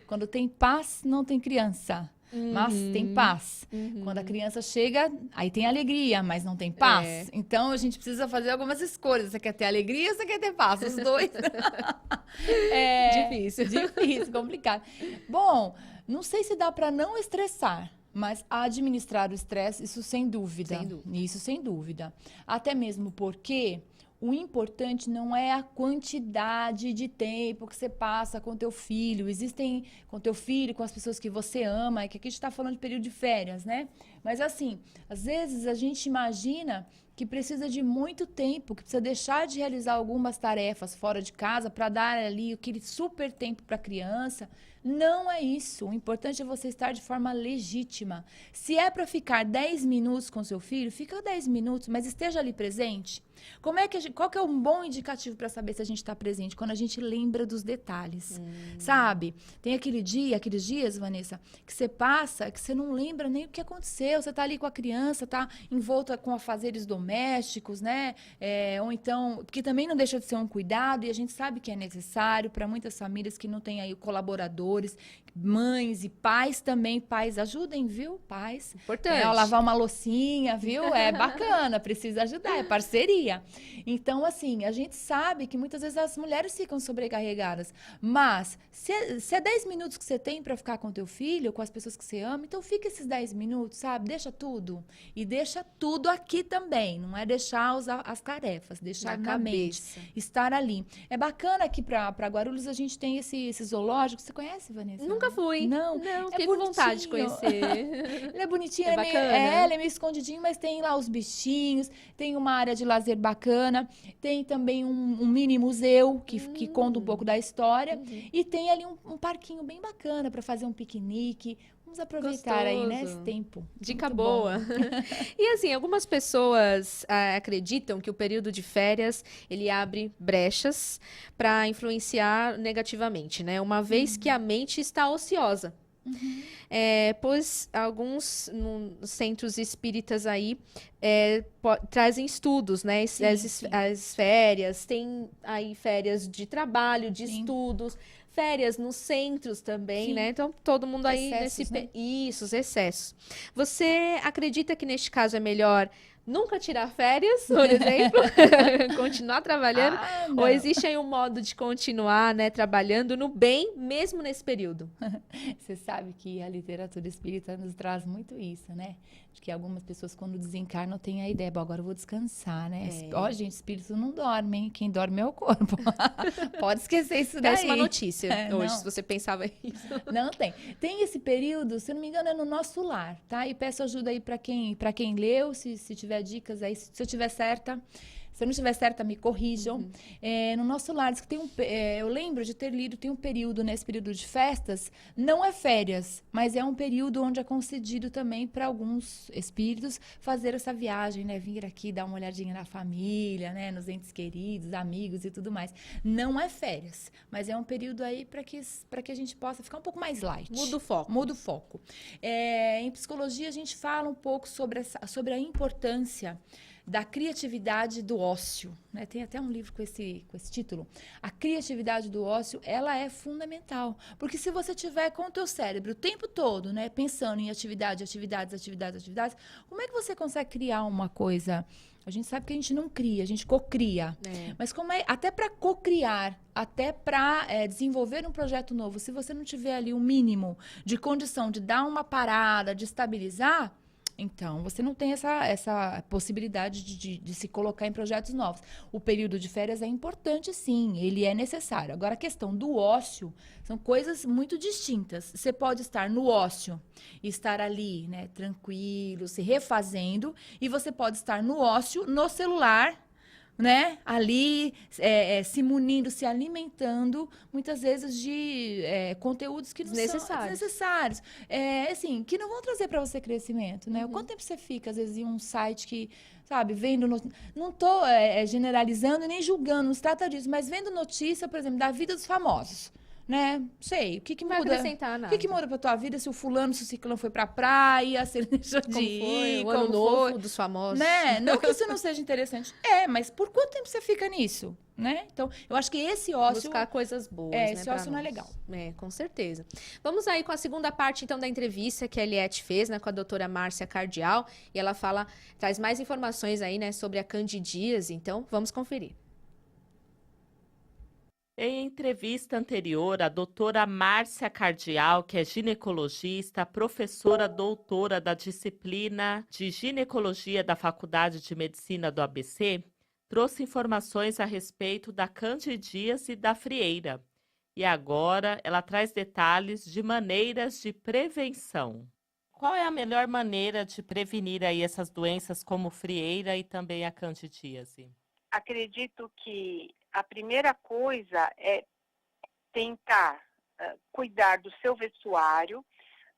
quando tem paz, não tem criança. Mas tem paz. Quando a criança chega, aí tem alegria, mas não tem paz. Então, a gente precisa fazer algumas escolhas. Você quer ter alegria ou você quer ter paz? Os dois. Difícil, complicado. Bom, não sei se dá para não estressar. Mas administrar o estresse, isso sem dúvida. Isso sem dúvida. Até mesmo porque o importante não é a quantidade de tempo que você passa com teu filho. Existem com teu filho, com as pessoas que você ama, que aqui a gente está falando de período de férias, né? Mas assim, às vezes a gente imagina que precisa de muito tempo, que precisa deixar de realizar algumas tarefas fora de casa para dar ali aquele super tempo para a criança. Não é isso. O importante é você estar de forma legítima. Se é para ficar 10 minutos com seu filho, fica 10 minutos, mas esteja ali presente. Qual que é um bom indicativo para saber se a gente está presente? Quando a gente lembra dos detalhes, sabe? Tem aqueles dias, Vanessa, que você passa, que você não lembra nem o que aconteceu. Você está ali com a criança, está envolta com afazeres domésticos, né? Ou então, que também não deixa de ser um cuidado, e a gente sabe que é necessário para muitas famílias que não têm aí colaboradores, mães e pais também. Pais, ajudem, viu? Pais. Importante. Lavar uma loucinha, viu? É bacana, precisa ajudar, é parceria. Então, assim, a gente sabe que muitas vezes as mulheres ficam sobrecarregadas, mas se é 10 minutos que você tem para ficar com teu filho, com as pessoas que você ama, então fica esses 10 minutos, sabe? Deixa tudo. E deixa tudo aqui também, não é deixar as tarefas, deixar na mente, estar ali. É bacana aqui para Guarulhos, a gente tem esse zoológico. Você conhece, Vanessa? Nunca fui. Não, fiquei com vontade de conhecer. Ele é bonitinho, É bacana. ele é meio escondidinho, mas tem lá os bichinhos, tem uma área de lazer bacana, tem também um mini museu que conta um pouco da história, e tem ali um parquinho bem bacana para fazer um piquenique. Vamos aproveitar aí, né, esse tempo. Dica boa. E assim, algumas pessoas acreditam que o período de férias, ele abre brechas para influenciar negativamente, né? Uma vez que a mente está ociosa. Pois alguns centros espíritas aí trazem estudos, né? As férias, tem aí férias de trabalho, de estudos, férias nos centros também, né? Então, todo mundo aí Isso, os excessos. Você acredita que neste caso é melhor nunca tirar férias, por exemplo, continuar trabalhando, ou existe aí um modo de continuar, né, trabalhando no bem, mesmo nesse período? Você sabe que a literatura espírita nos traz muito isso, né? De que algumas pessoas, quando desencarnam, têm a ideia, bom, agora eu vou descansar, né? Ó, gente, espírito não dorme, hein? Quem dorme é o corpo. Pode esquecer isso daí. Péssima notícia hoje, não. se você pensava isso. Não tem. Tem esse período, se não me engano, é no nosso lar, tá? E peço ajuda aí para quem leu, se tiver dicas aí, se eu tiver certa. Se eu não estiver certa, me corrijam. No nosso lar, diz que tem eu lembro de ter lido, tem um período, nesse período de festas, não é férias, mas é um período onde é concedido também para alguns espíritos fazer essa viagem, né? Vir aqui, dar uma olhadinha na família, né? Nos entes queridos, amigos e tudo mais. Não é férias, mas é um período aí para que a gente possa ficar um pouco mais light. Muda o foco. Muda o foco. Em psicologia, a gente fala um pouco sobre a importância da criatividade do ócio, né? Tem até um livro com esse título. A criatividade do ócio, ela é fundamental, porque se você tiver com o teu cérebro o tempo todo, né, pensando em atividades, como é que você consegue criar uma coisa? A gente sabe que a gente não cria, a gente cocria. Mas como até para cocriar, até para desenvolver um projeto novo, se você não tiver ali um mínimo de condição de dar uma parada, de estabilizar, então, você não tem essa possibilidade de se colocar em projetos novos. O período de férias é importante, sim, ele é necessário. Agora, a questão do ócio são coisas muito distintas. Você pode estar no ócio e estar ali, né, tranquilo, se refazendo, e você pode estar no ócio, no celular, né, ali se munindo, se alimentando, muitas vezes de conteúdos que não são desnecessários. Assim, que não vão trazer para você crescimento, né? Quanto tempo você fica, às vezes, em um site que, sabe, vendo... Não estou generalizando nem julgando, não se trata disso, mas vendo notícia, por exemplo, da vida dos famosos. Né? Não sei, o que muda? Não vai acrescentar nada. O que muda pra tua vida se o fulano, se o ciclano foi pra praia, se ele deixou de ir, o ano novo dos famosos. Né? Não que isso não seja interessante. Mas por quanto tempo você fica nisso? Né? Então, eu acho que esse ócio... Buscar coisas boas, né? Esse ócio não é legal. Com certeza. Vamos aí com a segunda parte, então, da entrevista que a Eliette fez, né, com a doutora Márcia Cardial, e ela traz mais informações aí, né, sobre a candidíase. Então, vamos conferir. Em entrevista anterior, a doutora Márcia Cardial, que é ginecologista, professora doutora da disciplina de ginecologia da Faculdade de Medicina do ABC, trouxe informações a respeito da candidíase e da frieira. E agora ela traz detalhes de maneiras de prevenção. Qual é a melhor maneira de prevenir aí essas doenças como frieira e também a candidíase? Acredito que a primeira coisa é tentar cuidar do seu vestuário,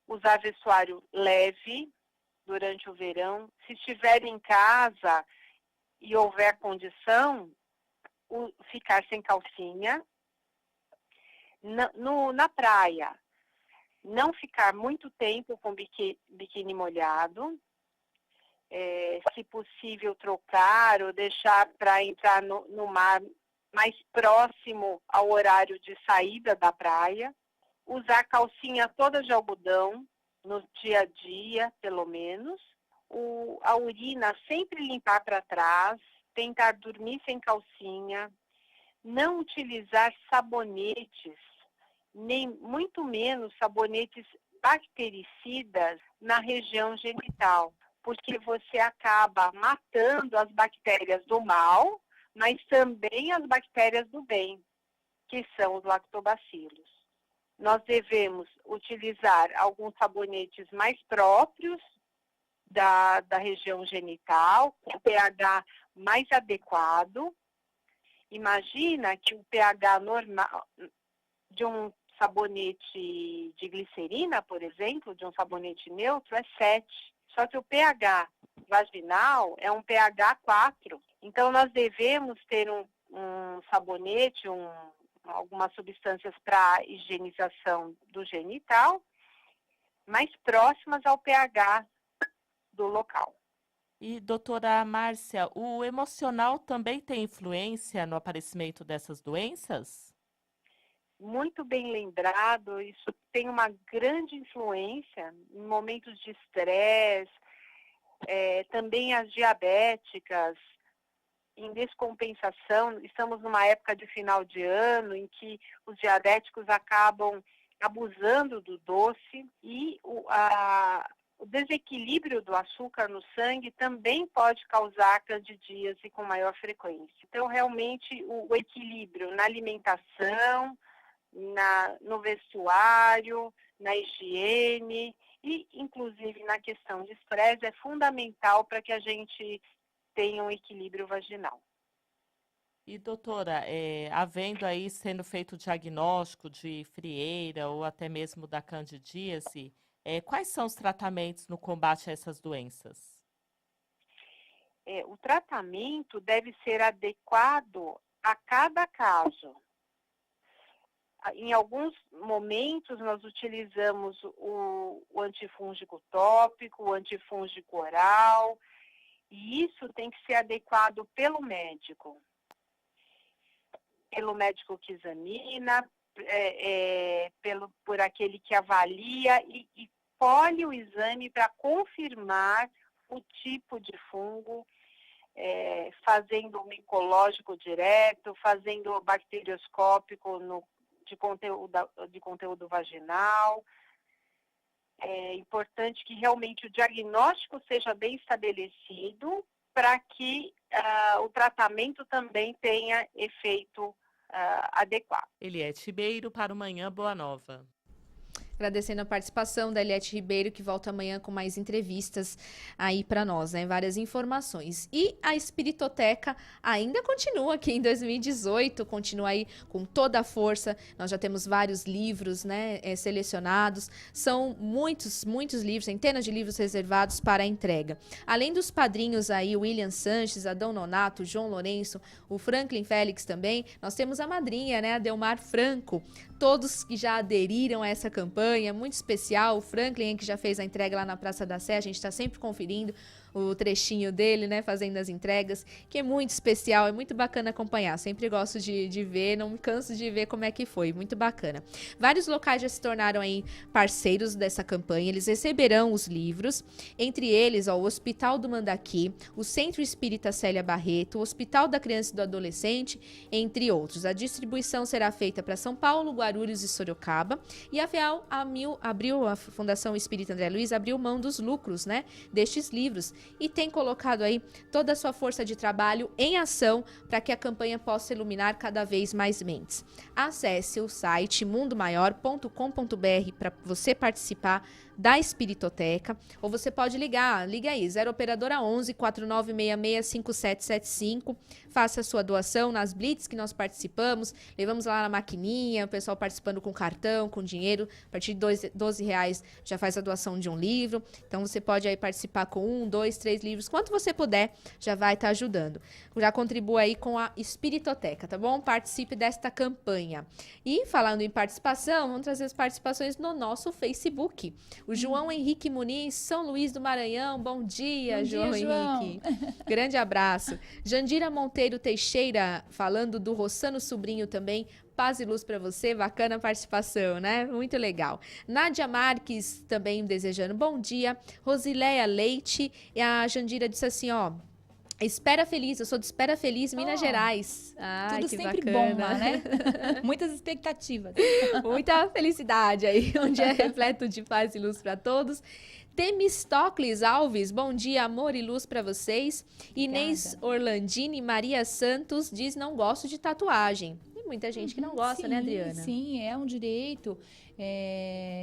usar vestuário leve durante o verão. Se estiver em casa e houver condição, ficar sem calcinha. Na praia, não ficar muito tempo com biquíni molhado. Se possível, trocar ou deixar para entrar no mar mais próximo ao horário de saída da praia. Usar calcinha toda de algodão no dia a dia, pelo menos. A urina sempre limpar para trás. Tentar dormir sem calcinha. Não utilizar sabonetes, nem muito menos sabonetes bactericidas na região genital, porque você acaba matando as bactérias do mal, mas também as bactérias do bem, que são os lactobacilos. Nós devemos utilizar alguns sabonetes mais próprios da região genital, com pH mais adequado. Imagina que o pH normal de um sabonete de glicerina, por exemplo, de um sabonete neutro, é 7. Só que o pH vaginal é um pH 4. Então, nós devemos ter um sabonete, algumas substâncias para higienização do genital, mais próximas ao pH do local. E, doutora Márcia, o emocional também tem influência no aparecimento dessas doenças? Muito bem lembrado, isso tem uma grande influência em momentos de estresse, também as diabéticas, em descompensação. Estamos numa época de final de ano em que os diabéticos acabam abusando do doce e o desequilíbrio do açúcar no sangue também pode causar candidíase com maior frequência. Então, realmente, o equilíbrio na alimentação, no vestuário, na higiene e, inclusive, na questão de estresse é fundamental para que a gente tenha um equilíbrio vaginal. E, doutora, havendo aí sendo feito o diagnóstico de frieira ou até mesmo da candidíase, quais são os tratamentos no combate a essas doenças? O tratamento deve ser adequado a cada caso. Em alguns momentos, nós utilizamos o antifúngico tópico, o antifúngico oral, e isso tem que ser adequado pelo médico que examina, por aquele que avalia e colhe o exame para confirmar o tipo de fungo, fazendo o micológico direto, fazendo o bacterioscópico de conteúdo vaginal. É importante que realmente o diagnóstico seja bem estabelecido para que o tratamento também tenha efeito adequado. Eliete Ribeiro para o Manhã Boa Nova. Agradecendo a participação da Eliete Ribeiro, que volta amanhã com mais entrevistas aí para nós, né? Várias informações. E a Espiritoteca ainda continua aqui em 2018, continua aí com toda a força. Nós já temos vários livros, né, selecionados. São muitos livros, centenas de livros reservados para a entrega. Além dos padrinhos aí, o William Sanches, Adão Nonato, João Lourenço, o Franklin Félix também, nós temos a madrinha, né, a Delmar Franco. Todos que já aderiram a essa campanha, muito especial, o Franklin, que já fez a entrega lá na Praça da Sé, a gente está sempre conferindo o trechinho dele, né, fazendo as entregas, que é muito especial, é muito bacana acompanhar, sempre gosto de ver, não me canso de ver como é que foi, muito bacana. Vários locais já se tornaram aí parceiros dessa campanha, eles receberão os livros, entre eles, o Hospital do Mandaqui, o Centro Espírita Célia Barreto, o Hospital da Criança e do Adolescente, entre outros. A distribuição será feita para São Paulo, Guarulhos e Sorocaba, e a FEAL a Fundação Espírita André Luiz, abriu mão dos lucros, né, destes livros, e tem colocado aí toda a sua força de trabalho em ação para que a campanha possa iluminar cada vez mais mentes. Acesse o site mundomaior.com.br para você participar da Espiritoteca, ou você pode liga aí, 0 operadora 11 4966 5775, faça a sua doação nas blitz que nós participamos, levamos lá na maquininha, o pessoal participando com cartão, com dinheiro, a partir de R$12 já faz a doação de um livro, então você pode aí participar com 1, 2, 3 livros, quanto você puder, já vai estar ajudando. Já contribua aí com a Espiritoteca, tá bom? Participe desta campanha. E falando em participação, vamos trazer as participações no nosso Facebook. O João Henrique Muniz, São Luís do Maranhão, bom dia, João Henrique. Grande abraço. Jandira Monteiro Teixeira, falando do Rossano Sobrinho também, paz e luz para você, bacana a participação, né? Muito legal. Nádia Marques também desejando bom dia. Rosileia Leite, e a Jandira disse assim, ó, Espera Feliz, eu sou de Espera Feliz, Minas Gerais. Ai, tudo que sempre bacana. bom lá, né? Muitas expectativas. Muita felicidade aí, um dia repleto de paz e luz para todos. Temistocles Alves, bom dia, amor e luz para vocês. Inês Orlandini Maria Santos diz, não gosto de tatuagem. Tem muita gente que não gosta, né, Adriana? Sim, é um direito.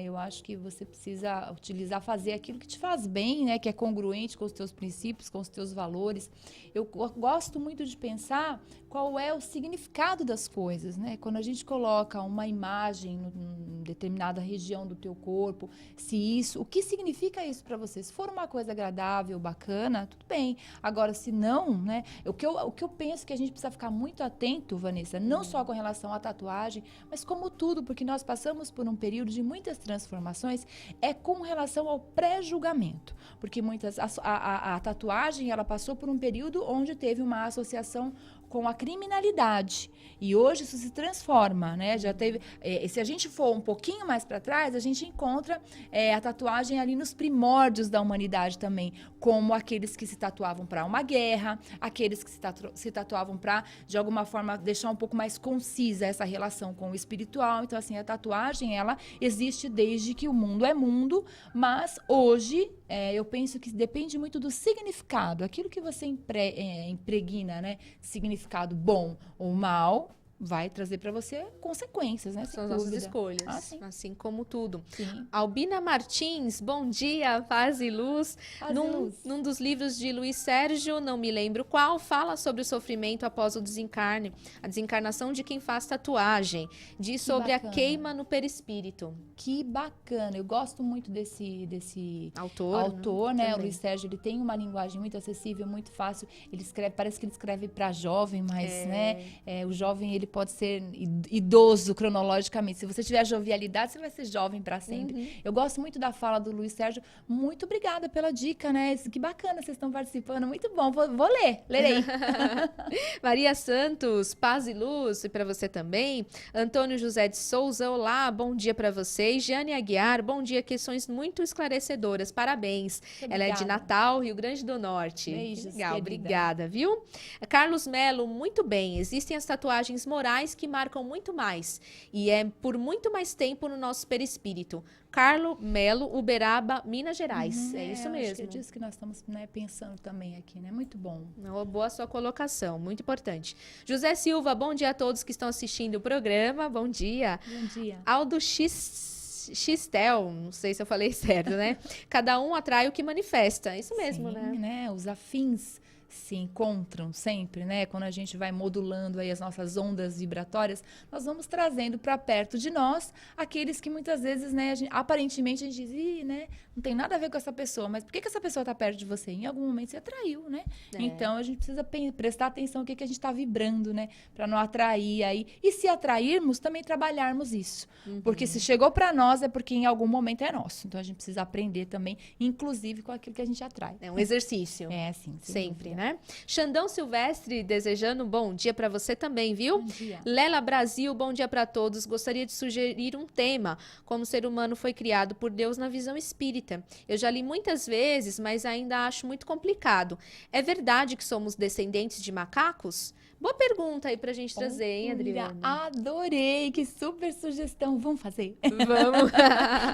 Eu acho que você precisa fazer aquilo que te faz bem, né? Que é congruente com os teus princípios, com os teus valores. Eu gosto muito de pensar qual é o significado das coisas, né? Quando a gente coloca uma imagem em determinada região do teu corpo, o que significa isso para você? Se for uma coisa agradável, bacana, tudo bem. Agora, se não, né? O que eu penso que a gente precisa ficar muito atento, Vanessa, não só com relação à tatuagem, mas como tudo, porque nós passamos por um período de muitas transformações, é com relação ao pré-julgamento. Porque a tatuagem, ela passou por um período onde teve uma associação com a criminalidade. E hoje isso se transforma, né? Já teve... se a gente for um pouquinho mais para trás, a gente encontra a tatuagem ali nos primórdios da humanidade também, como aqueles que se tatuavam para uma guerra, aqueles que se tatuavam para, de alguma forma, deixar um pouco mais concisa essa relação com o espiritual. Então, assim, a tatuagem, ela existe desde que o mundo é mundo, mas hoje eu penso que depende muito do significado, aquilo que você impregna, né? Significado bom ou mal, vai trazer para você consequências, né? São as nossas escolhas, assim como tudo. Sim. Albina Martins, bom dia, paz e luz. Num dos livros de Luiz Sérgio, não me lembro qual, fala sobre o sofrimento após o desencarne, a desencarnação de quem faz tatuagem, diz sobre a queima no perispírito. Que bacana, eu gosto muito desse autor, né? O Luiz Sérgio, ele tem uma linguagem muito acessível, muito fácil, ele escreve, parece que ele escreve para jovem, mas, o jovem, ele pode ser idoso cronologicamente. Se você tiver jovialidade, você vai ser jovem para sempre. Eu gosto muito da fala do Luiz Sérgio. Muito obrigada pela dica, né? Que bacana, vocês estão participando. Muito bom. Vou lerei. Maria Santos, paz e luz, e para você também. Antônio José de Souza, olá, bom dia para vocês. Jeane Aguiar, bom dia, questões muito esclarecedoras. Parabéns. Ela é de Natal, Rio Grande do Norte. Beijos, legal, querida. obrigada, viu? Carlos Melo, muito bem. Existem as tatuagens morais que marcam muito mais e é por muito mais tempo no nosso perispírito. Carlos Melo, Uberaba, Minas Gerais. É isso mesmo. Acho que é disso que nós estamos, né, pensando também aqui, né? Muito bom. Boa sua colocação, muito importante. José Silva, bom dia a todos que estão assistindo o programa. Bom dia. Bom dia. Aldo Xtel, não sei se eu falei certo, né? Cada um atrai o que manifesta. Isso mesmo, né? Os afins se encontram sempre, né? Quando a gente vai modulando aí as nossas ondas vibratórias, nós vamos trazendo para perto de nós aqueles que muitas vezes, né, aparentemente a gente diz, né, não tem nada a ver com essa pessoa, mas por que essa pessoa está perto de você? Em algum momento você atraiu, né? Então a gente precisa prestar atenção no que a gente está vibrando, né? Para não atrair aí. E se atrairmos, também trabalharmos isso. Porque se chegou para nós é porque em algum momento é nosso. Então a gente precisa aprender também, inclusive com aquilo que a gente atrai. É um exercício. Sim. Sempre, né? Xandão Silvestre desejando um bom dia para você também, viu? Bom dia. Lela Brasil, bom dia para todos. Gostaria de sugerir um tema, como o ser humano foi criado por Deus na visão espírita. Eu já li muitas vezes, mas ainda acho muito complicado. É verdade que somos descendentes de macacos? Boa pergunta aí pra gente trazer, hein, Adriana? Adorei, que super sugestão. Vamos fazer? Vamos.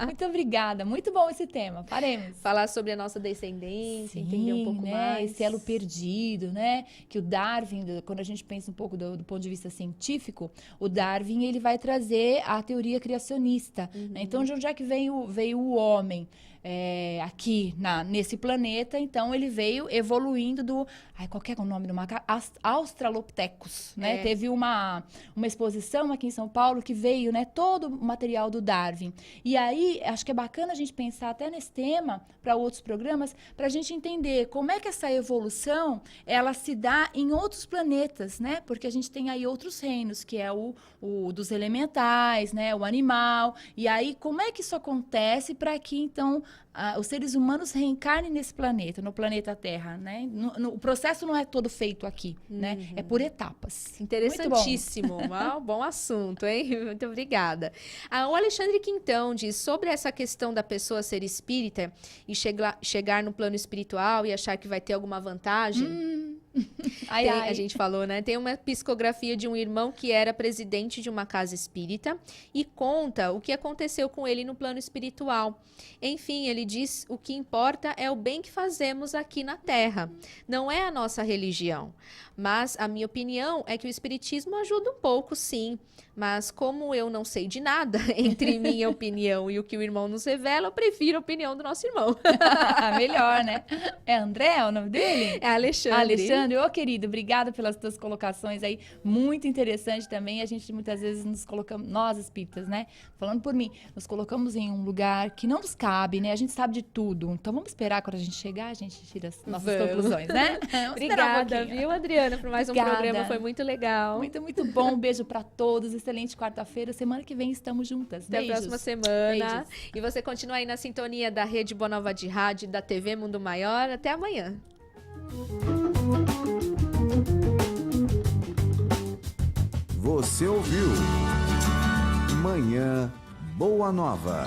Muito obrigada, muito bom esse tema. Faremos. Falar sobre a nossa descendência, entender um pouco mais. Esse elo perdido, né? Que o Darwin, quando a gente pensa um pouco do ponto de vista científico, o Darwin, ele vai trazer a teoria criacionista. Né? Então, de onde é que veio o homem? Aqui nesse planeta, então ele veio evoluindo qual que é o nome do macaco? Australopithecus, né? Teve uma exposição aqui em São Paulo que veio, né, todo o material do Darwin. E aí, acho que é bacana a gente pensar até nesse tema, para outros programas, para a gente entender como é que essa evolução, ela se dá em outros planetas, né? Porque a gente tem aí outros reinos, que é o dos elementais, né? O animal. E aí, como é que isso acontece para que, então, os seres humanos reencarnem nesse planeta, no planeta Terra, né? O processo não é todo feito aqui, né? É por etapas. Interessantíssimo. Bom assunto, hein? Muito obrigada. O Alexandre Quintão diz sobre essa questão da pessoa ser espírita e chegar no plano espiritual e achar que vai ter alguma vantagem. A gente falou, né? Tem uma psicografia de um irmão que era presidente de uma casa espírita e conta o que aconteceu com ele no plano espiritual. Enfim, ele diz: o que importa é o bem que fazemos aqui na Terra. Não é a nossa religião. Mas a minha opinião é que o espiritismo ajuda um pouco, sim. Mas como eu não sei de nada entre minha opinião e o que o irmão nos revela, eu prefiro a opinião do nosso irmão. Melhor, né? É André o nome dele? É Alexandre. Alexandre, querido, obrigada pelas tuas colocações aí. Muito interessante também. A gente muitas vezes nos colocamos, nós espíritas, né? Falando por mim, nos colocamos em um lugar que não nos cabe, né? A gente sabe de tudo. Então vamos esperar quando a gente chegar, a gente tira as nossas conclusões, né? Obrigada, viu, Adriana, por mais um programa. Foi muito legal. Muito, muito bom. Um beijo pra todos. Excelente quarta-feira. Semana que vem estamos juntas. Até a próxima semana. Beijos. E você continua aí na sintonia da Rede Boa Nova de Rádio, da TV Mundo Maior. Até amanhã. Você ouviu Manhã Boa Nova.